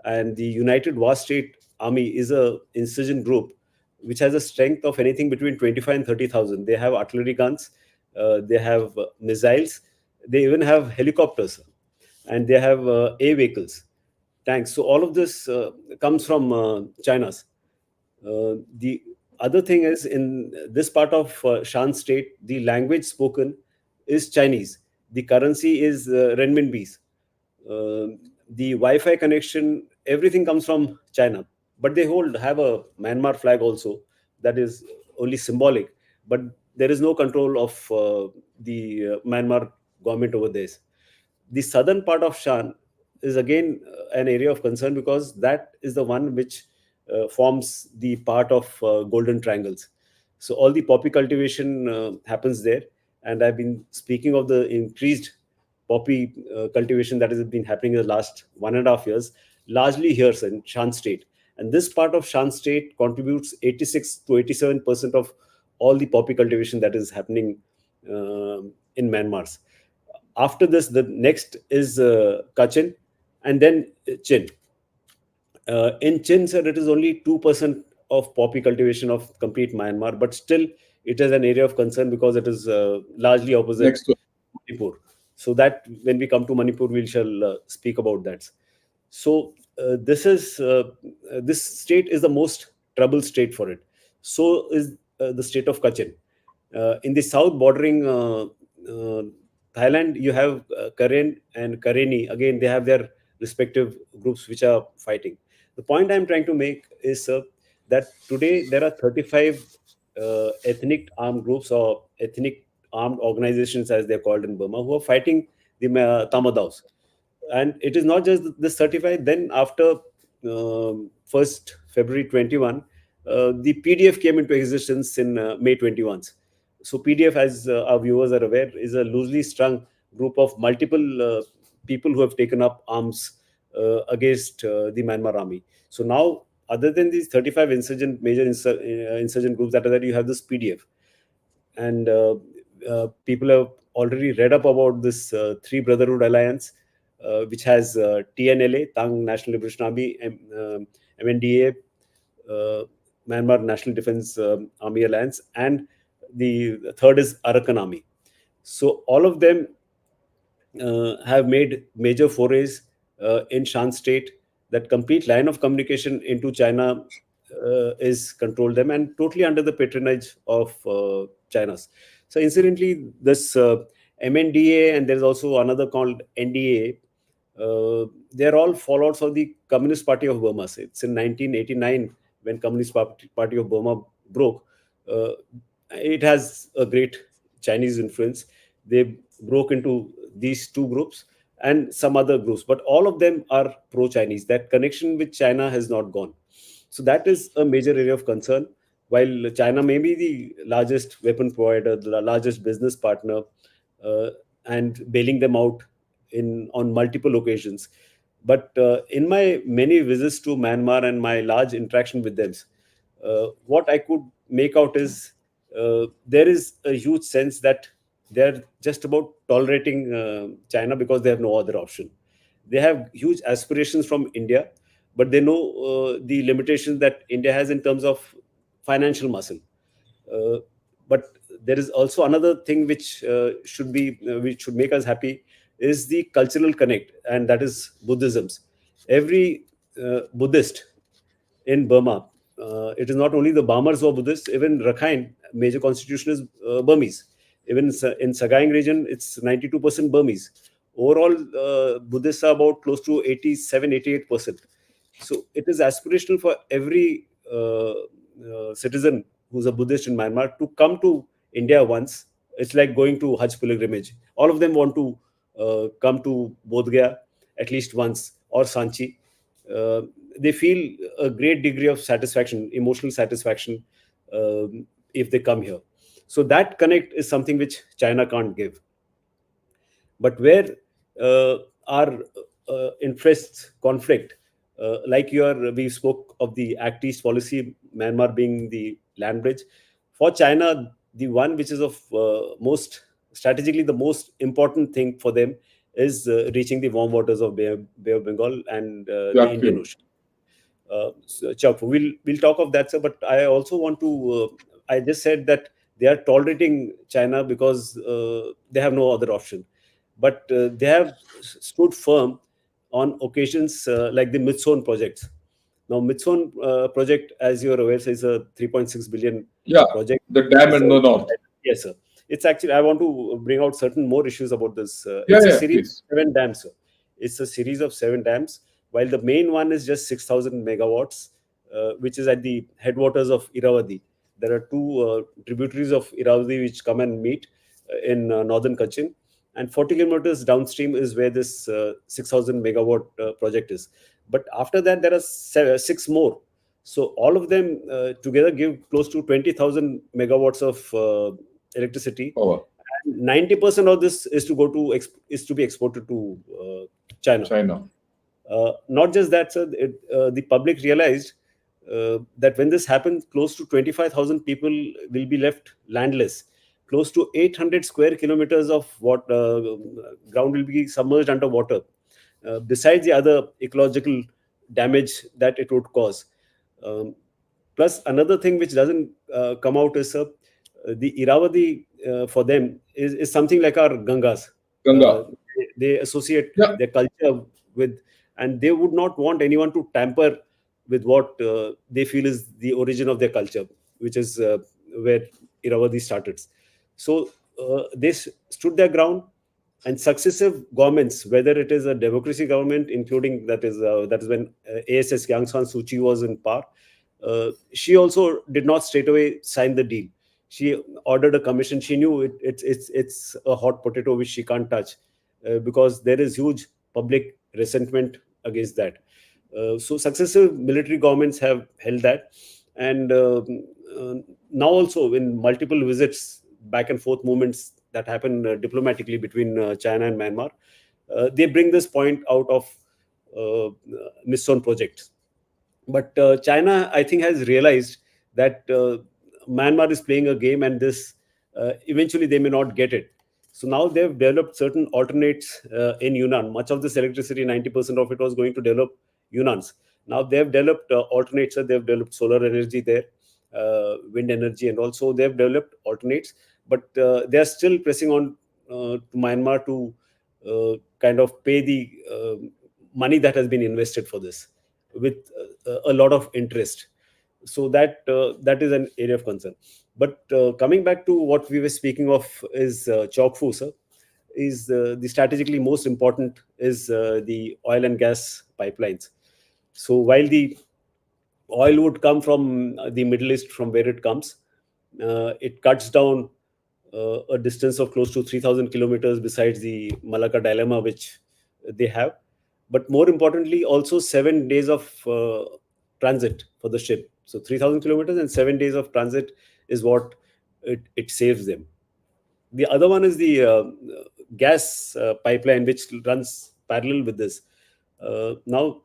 and the United Wa State Army is a insurgent group which has a strength of anything between 25 and 30,000. They have artillery guns, they have missiles, they even have helicopters, and they have air vehicles, tanks. So all of this comes from China's. The other thing is, in this part of Shan state, the language spoken is Chinese. The currency is renminbis. The Wi-Fi connection, everything comes from China. But they have a Myanmar flag also, that is only symbolic. But there is no control of the Myanmar government over this. The southern part of Shan is again an area of concern, because that is the one which forms the part of Golden Triangles. So all the poppy cultivation happens there, and I've been speaking of the increased poppy cultivation that has been happening in the last 1.5 years, largely here in Shan State. And this part of Shan State contributes 86 to 87% of all the poppy cultivation that is happening in Myanmar. After this, the next is Kachin, and then Chin. In Chin, sir, it is only 2% of poppy cultivation of complete Myanmar, but still it is an area of concern because it is largely opposite Next to Manipur. So that when we come to Manipur, we shall speak about that. So this state is the most troubled state for it. So is the state of Kachin. In the south bordering Thailand, you have Karen and Karenni. Again, they have their respective groups which are fighting. The point I'm trying to make is that today there are 35 ethnic armed groups, or ethnic armed organizations as they're called in Burma, who are fighting the Tamadaws. And it is not just this 35. Then after 1st February 21, the PDF came into existence in May 21. So PDF, as our viewers are aware, is a loosely strung group of multiple people who have taken up arms against the Myanmar army. So now, other than these 35 major insurgent groups that are there, you have this PDF. And people have already read up about this Three Brotherhood Alliance, which has TNLA, Tang National Liberation Army, MNDA, Myanmar National Defense Army Alliance, and the third is Arakan Army. So all of them have made major forays in Shan state. That complete line of communication into China is controlled them, and totally under the patronage of China's. So incidentally, this MNDA, and there's also another called NDA. They're all fallouts of the Communist Party of Burma. So it's in 1989 when Communist Party of Burma broke. Uh, it has a great Chinese influence. They broke into these two groups and some other groups, but all of them are pro-Chinese. That connection with China has not gone. So that is a major area of concern. While China may be the largest weapon provider, the largest business partner, and bailing them out on multiple occasions, but in my many visits to Myanmar and my large interaction with them, what I could make out is there is a huge sense that they're just about tolerating China because they have no other option. They have huge aspirations from India, but they know the limitations that India has in terms of financial muscle. Uh, but there is also another thing which should make us happy, is the cultural connect, and that is Buddhism's. Every Buddhist in Burma, it is not only the Bamars who are Buddhists, even Rakhine, major constitution is Burmese. Even in Sagaing region, it's 92% Burmese. Overall, Buddhists are about close to 87, 88%. So it is aspirational for every citizen who's a Buddhist in Myanmar to come to India once. It's like going to Hajj pilgrimage. All of them want to come to Bodh Gaya at least once, or Sanchi. uh, they feel a great degree of satisfaction, emotional satisfaction, if they come here. So that connect is something which China can't give. But where uh, our interests conflict, like we spoke of the Act East policy, Myanmar being the land bridge. For China, the one which is of most strategically the most important thing for them is reaching the warm waters of Bay of Bengal and the Yeah, Indian true. Ocean. Chuck, we'll talk of that, sir. But I also want to. I just said that they are tolerating China because they have no other option, but they have stood firm on occasions like the Midson projects. Now, Midson project, as you are aware, is a 3.6 billion Yeah, project. the dam It's in a, the north. yes, sir. It's actually, I want to bring out certain more issues about this. Yeah, It's a yeah, series please. of 7 dams, sir. It's a series of 7 dams, while the main one is just 6,000 megawatts, which is at the headwaters of Irrawaddy. There are two tributaries of Irrawaddy which come and meet in northern Kachin, and 40 kilometers downstream is where this 6,000 megawatt project is. But after that, there are six more. So all of them together give close to 20,000 megawatts of electricity. Power. And 90% of this is to is to be exported to China. China. Not just that, sir. The public realized that when this happened, close to 25,000 people will be left landless. Close to 800 square kilometers of what ground will be submerged underwater. Besides the other ecological damage that it would cause. Um, Plus, another thing which doesn't come out is the Irrawaddy for them is something like our Gangas. Uh, Ganga. they associate Yeah, their culture with, and they would not want anyone to tamper with what they feel is the origin of their culture, which is where Irrawaddy started. So they stood their ground, and successive governments, whether it is a democracy government, including that is when ASS Aung San Suu Kyi was in power, she also did not straight away sign the deal. She ordered a commission. She knew it's a hot potato which she can't touch because there is huge public resentment against that. So successive military governments have held that, and uh, now also in multiple visits, back and forth movements that happen diplomatically between China and Myanmar, they bring this point out of Mission project. But China, I think, has realized that Myanmar is playing a game, and this eventually they may not get it. So now they've developed certain alternates in Yunnan. Much of this electricity, 90% of it was going to develop Yunnans. Now they've developed alternates. They've developed solar energy there, wind energy, and also they've developed alternates. But they are still pressing on to Myanmar to kind of pay the money that has been invested for this with a lot of interest. So that is an area of concern. But coming back to what we were speaking of is Chokfu, sir, is the strategically most important is the oil and gas pipelines. So while the oil would come from the Middle East, from where it comes, it cuts down a distance of close to 3,000 kilometers besides the Malacca dilemma, which they have. But more importantly, also 7 days of transit for the ship. So 3,000 kilometers and 7 days of transit is what it saves them. The other one is the gas pipeline, which runs parallel with this. Now,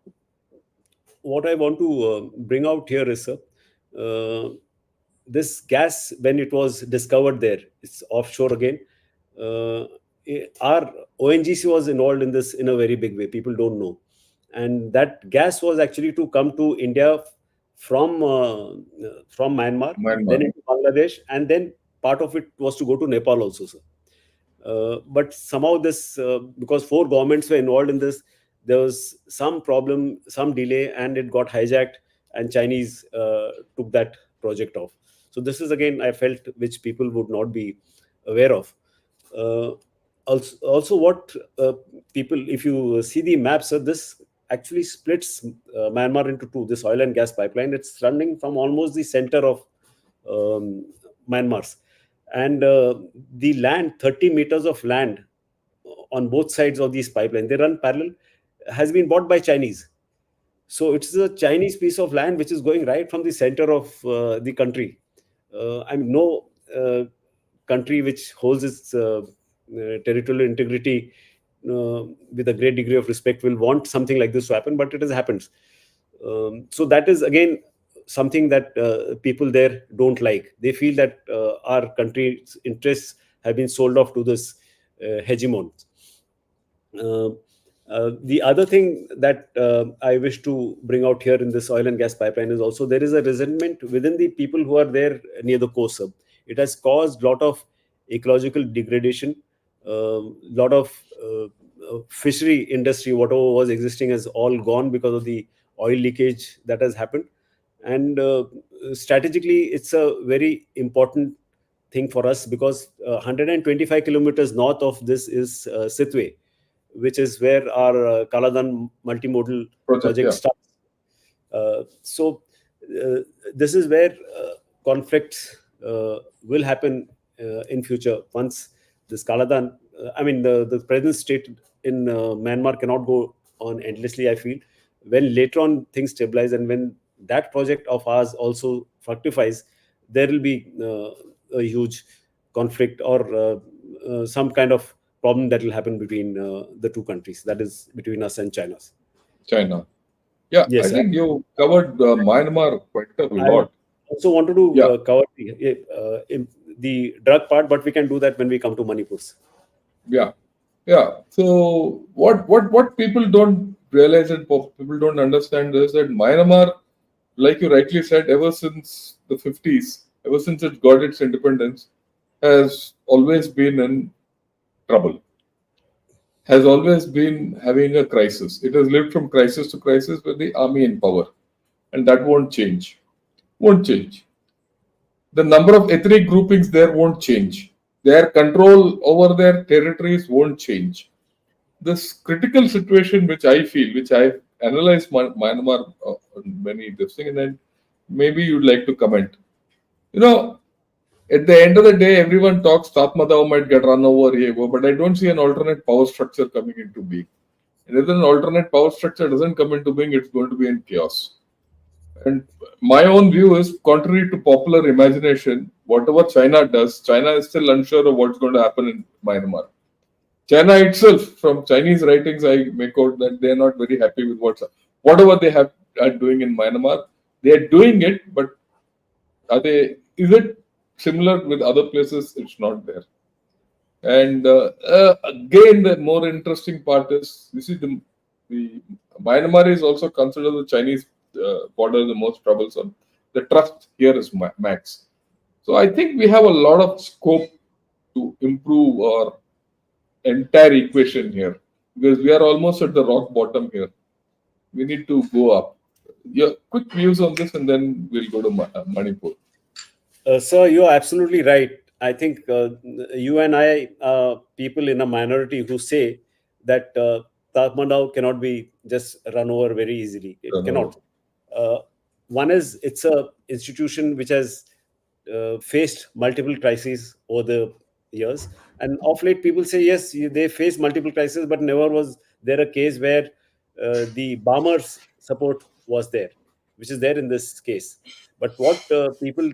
what I want to bring out here is, uh, this gas, when it was discovered there, it's offshore again. Uh, our ONGC was involved in this in a very big way. People don't know, and that gas was actually to come to India from Myanmar, then Myanmar. into Bangladesh, and then part of it was to go to Nepal also, sir. But somehow this, because four governments were involved in this, there was some problem, some delay, and it got hijacked, and Chinese took that project off. So this is again, I felt, which people would not be aware of. Uh, also what people, if you see the maps, this actually splits Myanmar into two. This oil and gas pipeline, it's running from almost the center of um, Myanmar's, and the land, 30 meters of land on both sides of these pipelines, they run parallel, has been bought by Chinese. So it's a Chinese piece of land which is going right from the center of the country. I mean, no country which holds its territorial integrity with a great degree of respect will want something like this to happen, but it has happened. So that is again something that people there don't like. They feel that our country's interests have been sold off to this hegemon. Uh, the other thing that I wish to bring out here in this oil and gas pipeline is also there is a resentment within the people who are there near the coast. It has caused a lot of ecological degradation, lot of fishery industry, whatever was existing, has all gone because of the oil leakage that has happened. And strategically, it's a very important thing for us because 125 kilometers north of this is Sitwe, which is where our Kaladan multimodal Project, project yeah. starts. So this is where conflicts will happen in future once this Kaladan. I mean, the present state in Myanmar cannot go on endlessly. I feel when later on things stabilize and when that project of ours also fructifies, there will be a huge conflict or some kind of problem that will happen between the two countries. That is between us and China. China. Yeah, I Yes, think you covered Myanmar quite a I lot. also wanted to Yeah, cover the drug part, but we can do that when we come to Manipur's. yeah, yeah. So what people don't realize and people don't understand is that Myanmar, like you rightly said, ever since the 50s, ever since it got its independence, has always been in trouble, has always been having a crisis. It has lived from crisis to crisis with the army in power, and that won't change. Won't change. The number of ethnic groupings there won't change. Their control over their territories won't change. This critical situation, which I feel, which I've analyzed Myanmar on many this thing, and then maybe you'd like to comment. You know, at the end of the day, everyone talks Tatmadaw might get run over here, but I don't see an alternate power structure coming into being. And if an alternate power structure doesn't come into being, it's going to be in chaos. And my own view is contrary to popular imagination, whatever China does, China is still unsure of what's going to happen in Myanmar. China itself, from Chinese writings, I make out that they are not very happy with whatever they have are doing in Myanmar. They are doing it, but are they? Is it similar with other places? It's not there. And again, the more interesting part is you see the Myanmar is also considered the Chinese border the most troublesome. The trust here is max. So I think we have a lot of scope to improve our entire equation here because we are almost at the rock bottom here. We need to go up. Yeah, quick views on this, and then we'll go to Manipur. Sir, you are absolutely right. I think you and I are people in a minority who say that Tatmadaw cannot be just run over very easily. It No, cannot. Uh, One is it's a institution which has faced multiple crises over the years, and of late people say yes, they faced multiple crises, but never was there a case where the Barmers' support was there, which is there in this case. But what people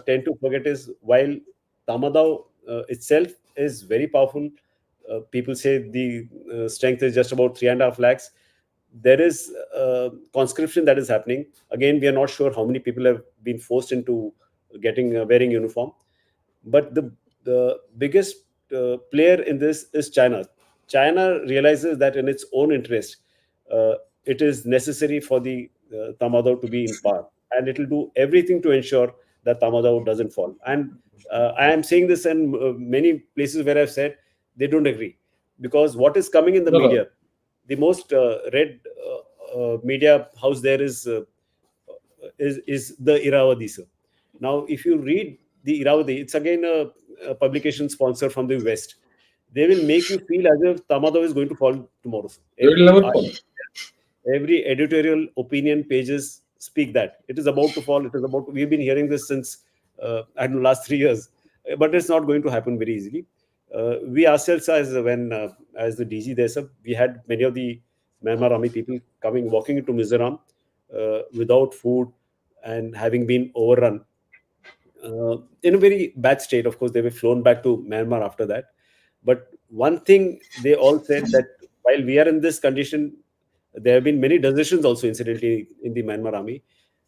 tend to forget is while Tamadaw itself is very powerful, people say the strength is just about 3.5 lakhs. There is conscription that is happening. Again, we are not sure how many people have been forced into getting wearing uniform. But the biggest player in this is China. China realizes that in its own interest, uh, it is necessary for the Tamadaw to be in power, and it will do everything to ensure that Tamadaw doesn't fall. And I am saying this in many places where I've said they don't agree because what is coming in the no. media, the most read media house there is the Irrawaddy, sir. Now, if you read the Irrawaddy, it's again a publication sponsor from the West. They will make you feel as if Tamadaw is going to fall tomorrow, sir. They will never fall. Every editorial opinion pages speak that it is about to fall. It is about. We've been hearing this since I don't know last 3 years, but it's not going to happen very easily. We ourselves, as when as the DG there, sir, we had many of the Myanmar army people coming walking into Mizoram without food and having been overrun in a very bad state. Of course, they were flown back to Myanmar after that. But one thing they all said, that while we are in this condition, there have been many decisions also, incidentally, in the Myanmar army.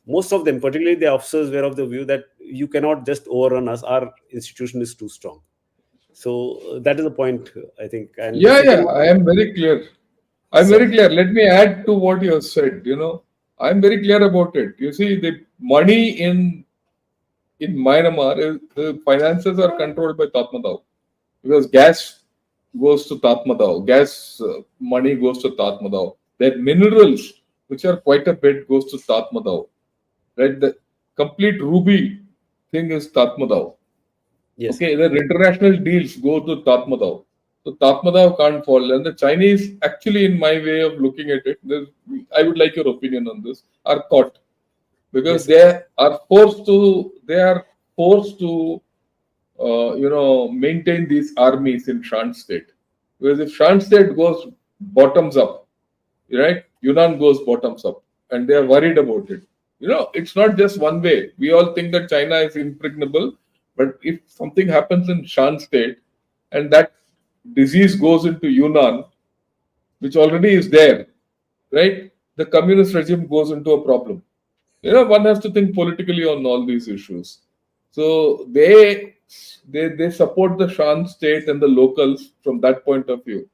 Most of them, particularly the officers, were of the view that you cannot just overrun us. Our institution is too strong. So that is the point, I think. And the Yeah, second yeah, one, I am very clear. I'm sir. very clear. Let me add to what you have said. I'm very clear about it. You see, the money in Myanmar, the finances are controlled by Tatmadaw because gas goes to Tatmadaw. Gas money goes to Tatmadaw. Their minerals, which are quite a bit, goes to Tatmadaw. Right? The complete ruby thing is Tatmadaw. Yes, Okay, the international deals go to Tatmadaw. So Tatmadaw can't fall. And the Chinese, actually, in my way of looking at it, I would like your opinion on this, are caught because yes, sir. they are forced to maintain these armies in Shan state. Because if Shan state goes bottoms up, right, Yunnan goes bottoms up, and they are worried about it. It's not just one way. We all think that China is impregnable, but if something happens in Shan state and that disease goes into Yunnan, which already is there, right, the communist regime goes into a problem. One has to think politically on all these issues. So they support the Shan state and the locals from that point of view.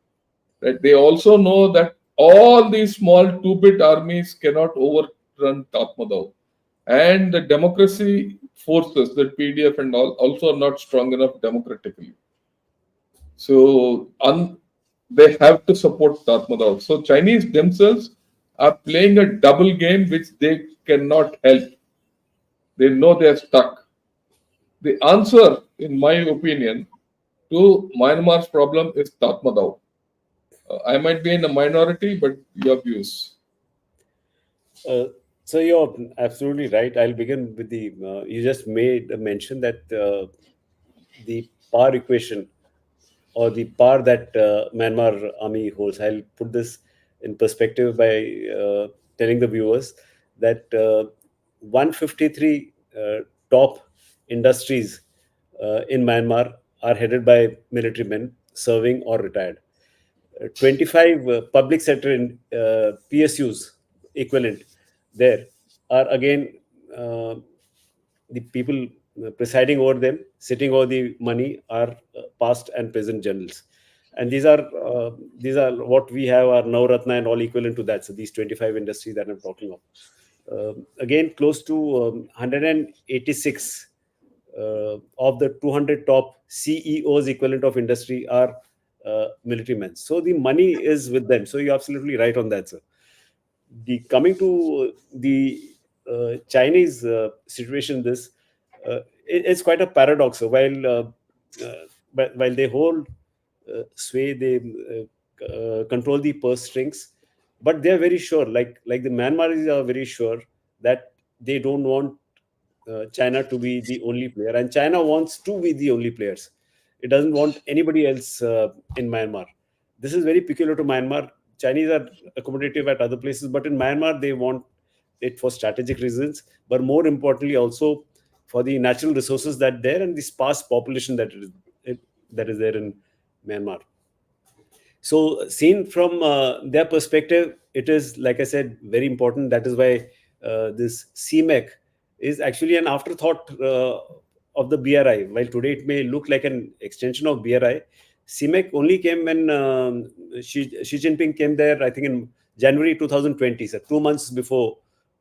Right? They also know that all these small two-bit armies cannot overrun Tatmadaw. And the democracy forces, the PDF and all, also are not strong enough democratically. So they have to support Tatmadaw. So Chinese themselves are playing a double game which they cannot help. They know they are stuck. The answer, in my opinion, to Myanmar's problem is Tatmadaw. I might be in a minority, but your views. Uh, so you're absolutely right. I'll begin with the. You just made a mention that the power equation or the power that Myanmar army holds. I'll put this in perspective by telling the viewers that 153 top industries in Myanmar are headed by military men serving or retired. 25 public sector PSUs equivalent there are again uh, the people presiding over them, sitting over the money, are past and present generals. And these are what we have are Navratna and all equivalent to that. So these 25 industries that I'm talking of. Again, close to 186 of the 200 top CEOs equivalent of industry are military men. So the money is with them. So you're absolutely right on that, sir. The coming to the Chinese situation, this it's quite a paradox. So while they hold sway, they control the purse strings, but they are very sure. Like the Myanmaris are very sure that they don't want China to be the only player, and China wants to be the only players. It doesn't want anybody else in Myanmar. This is very peculiar to Myanmar. Chinese are accommodative at other places, but in Myanmar they want it for strategic reasons, but more importantly also for the natural resources that there and the sparse population that is there in Myanmar. So, seen from their perspective, it is, like I said, very important. That is why this CMEC is actually an afterthought of the BRI. While today it may look like an extension of BRI, CMEC only came when Xi Jinping came there, I think in January 2020, so 2 months before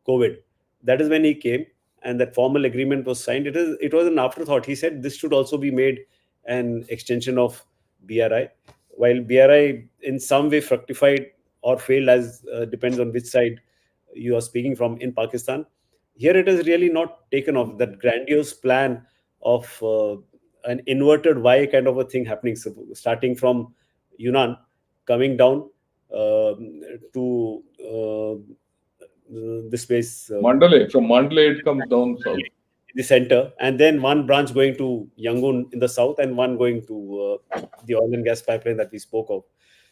COVID. That is when he came, and that formal agreement was signed. It was an afterthought. He said this should also be made an extension of BRI, while BRI in some way fructified or failed, as depends on which side you are speaking from in Pakistan. Here it is really not taken off. That grandiose plan of an inverted Y kind of a thing happening, so starting from Yunnan, coming down to this place. Mandalay. From Mandalay, it comes down south. The center, and then one branch going to Yangon in the south, and one going to the oil and gas pipeline that we spoke of.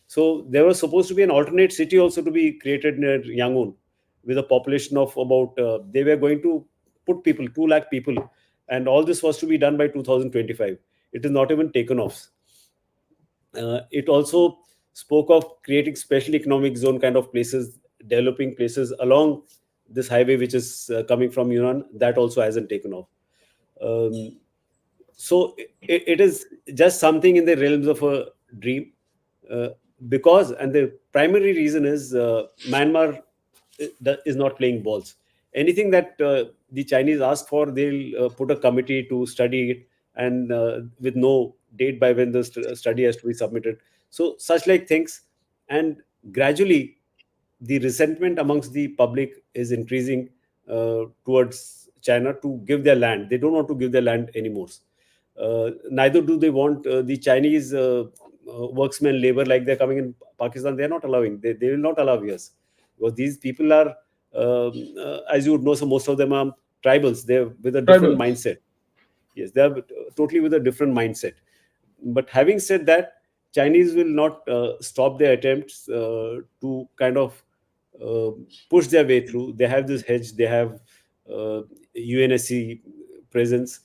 So there was supposed to be an alternate city also to be created near Yangon, with a population of about, they were going to put people, 2 lakh people, and all this was to be done by 2025. It is not even taken off. It also spoke of creating special economic zone kind of places, developing places along this highway which is coming from Yunnan. That also hasn't taken off. Um, so it is just something in the realms of a dream, uh, because, and the primary reason is, Myanmar is not playing balls. Anything that the Chinese ask for, they'll put a committee to study it, and with no date by when the study has to be submitted. So such like things, and gradually the resentment amongst the public is increasing towards China to give their land. They don't want to give their land anymore. Neither do they want the Chinese worksmen labor, like they're coming in Pakistan. They're not allowing. They will not allow us, because these people are, as you would know, so most of them are tribals. They're with a different Tribals. mindset. Yes, they are totally with a different mindset. But having said that, Chinese will not stop their attempts to kind of uh, push their way through. They have this hedge. They have UNSC presence.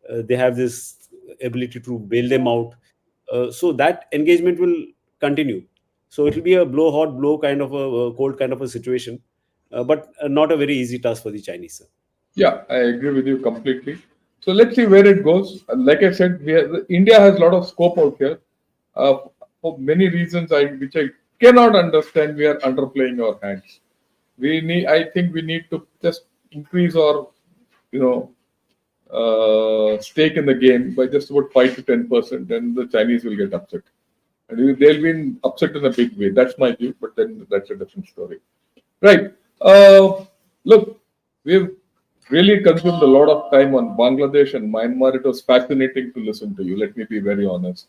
They have this ability to bail them out. So that engagement will continue. So it will be a blow hot, blow kind of a cold kind of a situation, but not a very easy task for the Chinese, sir. Yeah, I agree with you completely. So let's see where it goes. Like I said, India has a lot of scope out here. Uh, for many reasons, which I cannot understand, we are underplaying our hands. I think we need to just increase our, you know, stake in the game by just about 5 to 10%, then the Chinese will get upset. And they'll be upset in a big way. That's my view, but then that's a different story. Right. Look, we've really consumed a lot of time on Bangladesh and Myanmar. It was fascinating to listen to you. Let me be very honest.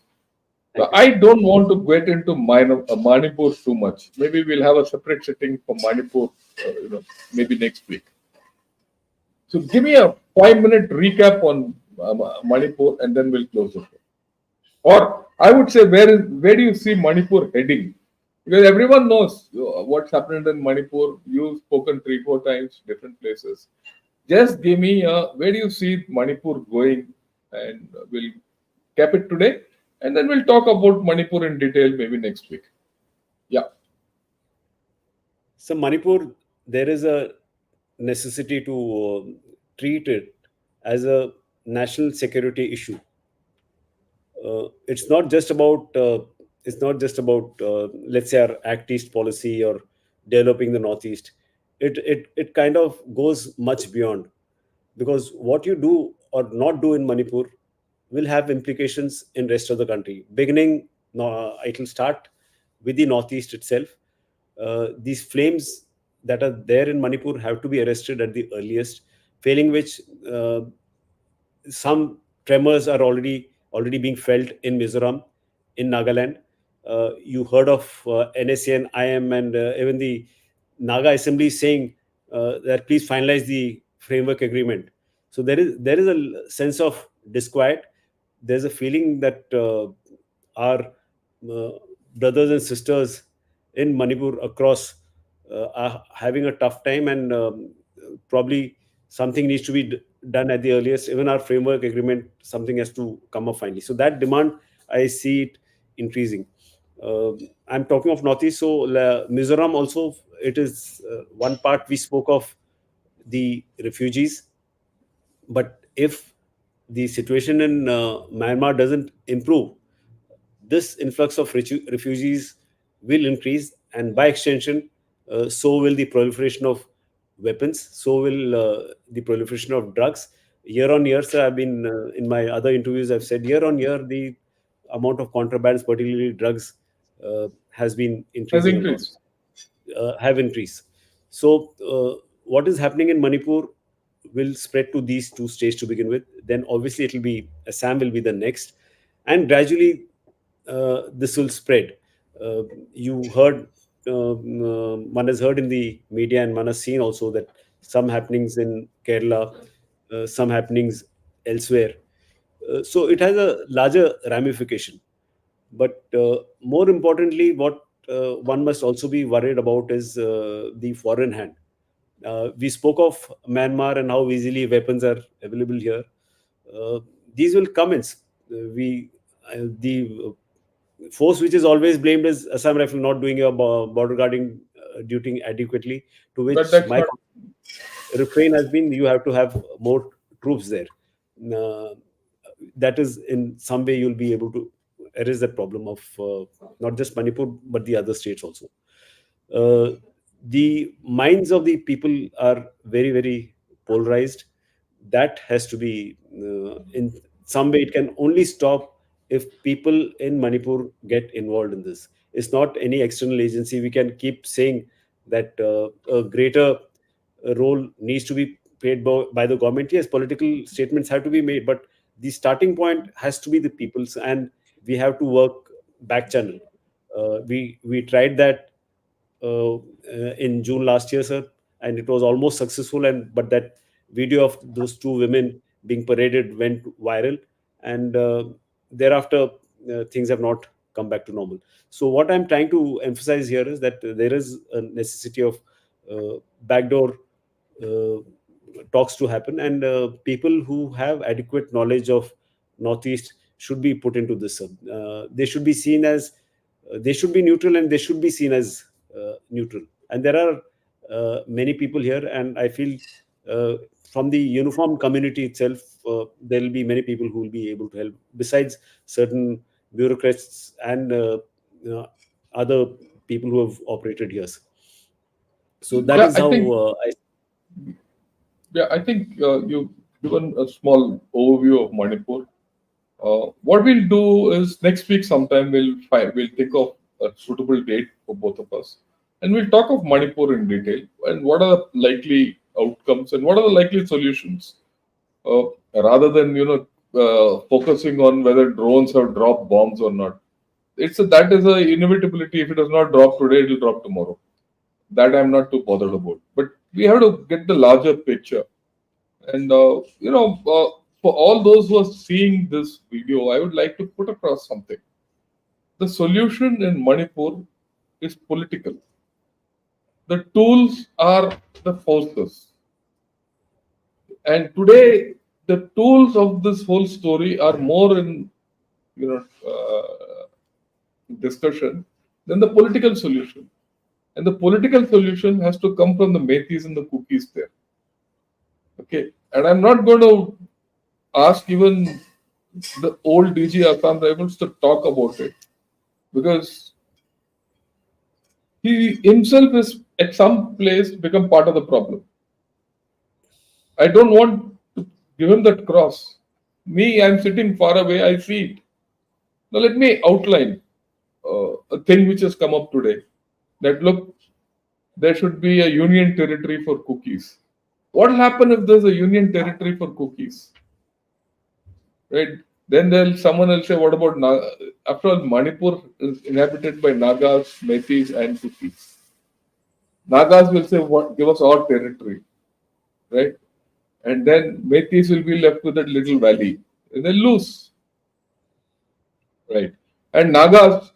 Thank you, I sir. don't want to get into Manipur too much. Maybe we'll have a separate sitting for Manipur, maybe next week. So give me a 5 minute recap on Manipur, and then we'll close it. Or I would say, where do you see Manipur heading? Because everyone knows what's happened in Manipur. You've spoken 3, 4 times, different places. Just give me where do you see Manipur going, and we'll cap it today, and then we'll talk about Manipur in detail maybe next week. Yeah. So Manipur, there is a necessity to treat it as a national security issue. It's not just about let's say our Act East policy or developing the Northeast. It kind of goes much beyond, because what you do or not do in Manipur will have implications in rest of the country. Beginning, it will start with the Northeast itself. These flames that are there in Manipur have to be arrested at the earliest, failing which some tremors are already being felt in Mizoram, in Nagaland. You heard of NSA and IM, and even the Naga Assembly saying that please finalize the framework agreement. So there is a sense of disquiet. There's a feeling that our brothers and sisters in Manipur across are having a tough time, and probably something needs to be done at the earliest. Even our framework agreement, something has to come up finally. So that demand, I see it increasing. Uh, I'm talking of Northeast, so Mizoram also, it is one part we spoke of the refugees. But if the situation in Myanmar doesn't improve, this influx of refugees will increase, and by extension, so will the proliferation of weapons, so will the proliferation of drugs. Year on year, sir, I've been in my other interviews, I've said year on year, the amount of contrabands, particularly drugs, has been Has increasing a lot, increased. have increased. So, what is happening in Manipur will spread to these two states to begin with. Then, obviously, it will be Assam will be the next, and gradually this will spread. Uh, you heard, one has heard in the media, and one has seen also that some happenings in Kerala, some happenings elsewhere. So it has a larger ramification. But more importantly, what one must also be worried about is the foreign hand. We spoke of Myanmar and how easily weapons are available here. Uh, these will come in. We the force which is always blamed is Assam Rifle not doing a border guarding duty adequately, to But which that's my not. refrain has been you have to have more troops there. Uh, that is in some way you'll be able to erase that problem of not just Manipur but the other states also. Uh, the minds of the people are very, very polarized. That has to be in some way. It can only stop if people in Manipur get involved in this. It's not any external agency. We can keep saying that a greater role needs to be paid by the government. Yes, political statements have to be made, but the starting point has to be the people's, and we have to work back channel. We tried that in June last year, sir, and it was almost successful. And but that video of those two women being paraded went viral, and thereafter things have not come back to normal. So what I'm trying to emphasize here is that there is a necessity of backdoor uh, talks to happen, and people who have adequate knowledge of Northeast should be put into this. They should be seen as they should be neutral, and they should be seen as neutral. And there are many people here, and I feel uh, from the uniform community itself, there will be many people who will be able to help, besides certain bureaucrats and uh, other people who have operated here. So that Yeah, is I how think. I. Yeah, I think you've given a small overview of Manipur. What we'll do is next week sometime we'll think of a suitable date for both of us, and we'll talk of Manipur in detail and what are the likely outcomes and what are the likely solutions. Uh, Rather than focusing on whether drones have dropped bombs or not, that is a inevitability. If it does not drop today, it will drop tomorrow. That I'm not too bothered about. But we have to get the larger picture. And for all those who are seeing this video, I would like to put across something. The solution in Manipur is political. The tools are the forces. And today, the tools of this whole story are more in you know discussion than the political solution. And the political solution has to come from the Metis and the cookies there. Okay, and I'm not going to ask even the old DG Assam Rifles to talk about it because he himself is at some place become part of the problem. I don't want to give him that cross. Me, I'm sitting far away, I see it. Now, let me outline a thing which has come up today that look, there should be a union territory for cookies. What will happen if there's a union territory for cookies? Right? Then someone will say, what about after all, Manipur is inhabited by Nagas, Metis, and cookies. Nagas will say, "What? Give us our territory, right?" And then Metis will be left with that little valley, and they'll lose, right? And Nagas,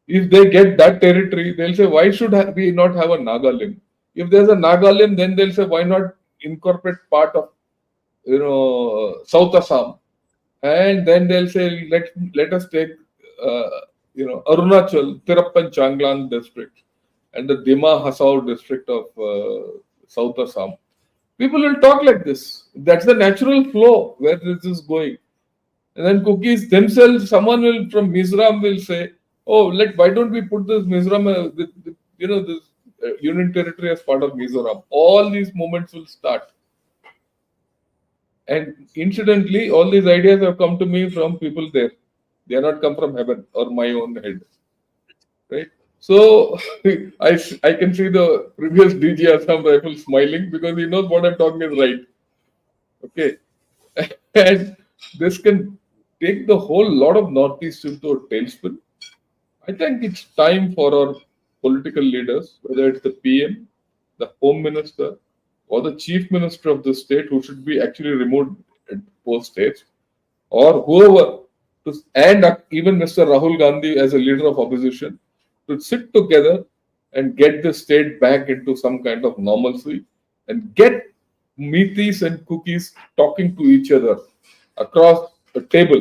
if they get that territory, they'll say, "Why should we not have a Naga limb?" If there's a Naga limb, then they'll say, "Why not incorporate part of South Assam?" And then they'll say, let us take uh, Arunachal, Tirappan Changlang district and the Dima Hasao district of South Assam. People will talk like this. That's the natural flow where this is going. And then cookies themselves, someone will from Mizoram will say, "Oh, why don't we put this Mizoram, this union territory as part of Mizoram?" All these movements will start. And incidentally, all these ideas have come to me from people there. They are not come from heaven or my own head, right? So I can see the previous DG Assam rifle smiling because he knows what I'm talking is right. Okay, and this can take the whole lot of Northeast into a tailspin. I think it's time for our political leaders, whether it's the PM, the Home Minister, or the Chief Minister of the state, who should be actually removed at both states, or whoever, and even Mr. Rahul Gandhi as a leader of opposition to sit together and get the state back into some kind of normalcy and get meaties and cookies talking to each other across the table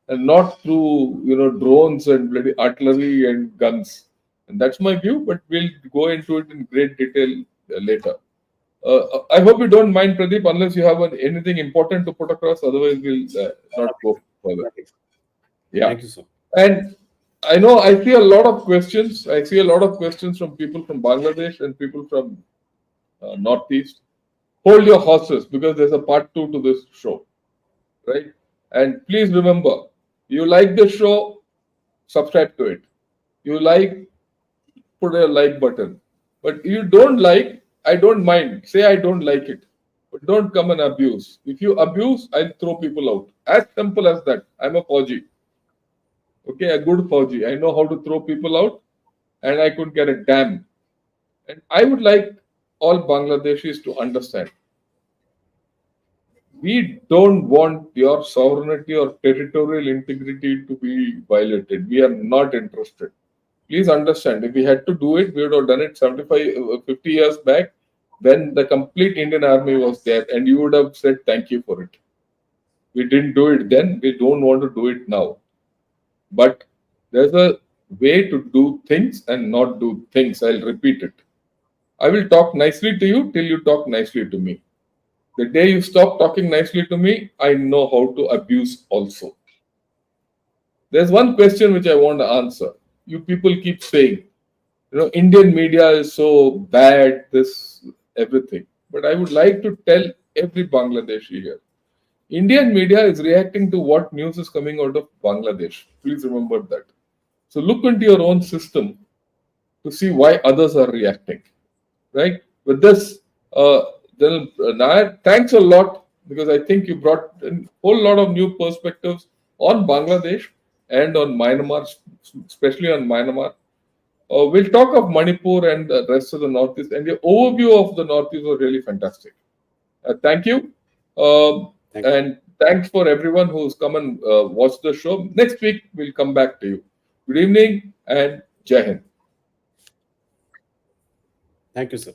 and not through drones and bloody artillery and guns. And that's my view, but we'll go into it in great detail later. I hope you don't mind, Pradeep, unless you have anything important to put across. Otherwise, we'll not go further. Yeah. Thank you, sir. And I know I see a lot of questions. I see a lot of questions from people from Bangladesh and people from Northeast. Hold your horses because there's a part 2 to this show, right? And please remember, you like the show, subscribe to it. You like, put a like button. But you don't like, I don't mind. Say I don't like it. But don't come and abuse. If you abuse, I'll throw people out. As simple as that. I'm a Fauji. Okay, a good Fauji. I know how to throw people out and I could get a damn. And I would like all Bangladeshis to understand. We don't want your sovereignty or territorial integrity to be violated. We are not interested. Please understand, if we had to do it, we would have done it 75, 50 years back when the complete Indian army was there and you would have said thank you for it. We didn't do it then. We don't want to do it now. But there's a way to do things and not do things. I'll repeat it. I will talk nicely to you till you talk nicely to me. The day you stop talking nicely to me, I know how to abuse also. There's one question which I want to answer. You people keep saying, Indian media is so bad, this, everything. But I would like to tell every Bangladeshi here. Indian media is reacting to what news is coming out of Bangladesh. Please remember that. So look into your own system to see why others are reacting. Right? With this, Nair, thanks a lot because I think you brought a whole lot of new perspectives on Bangladesh and on Myanmar, especially on Myanmar. We'll talk of Manipur and the rest of the Northeast, and your overview of the Northeast was really fantastic. Thank you. And thanks for everyone who's come and watched the show. Next week, we'll come back to you. Good evening and Jai Hind. Thank you, sir.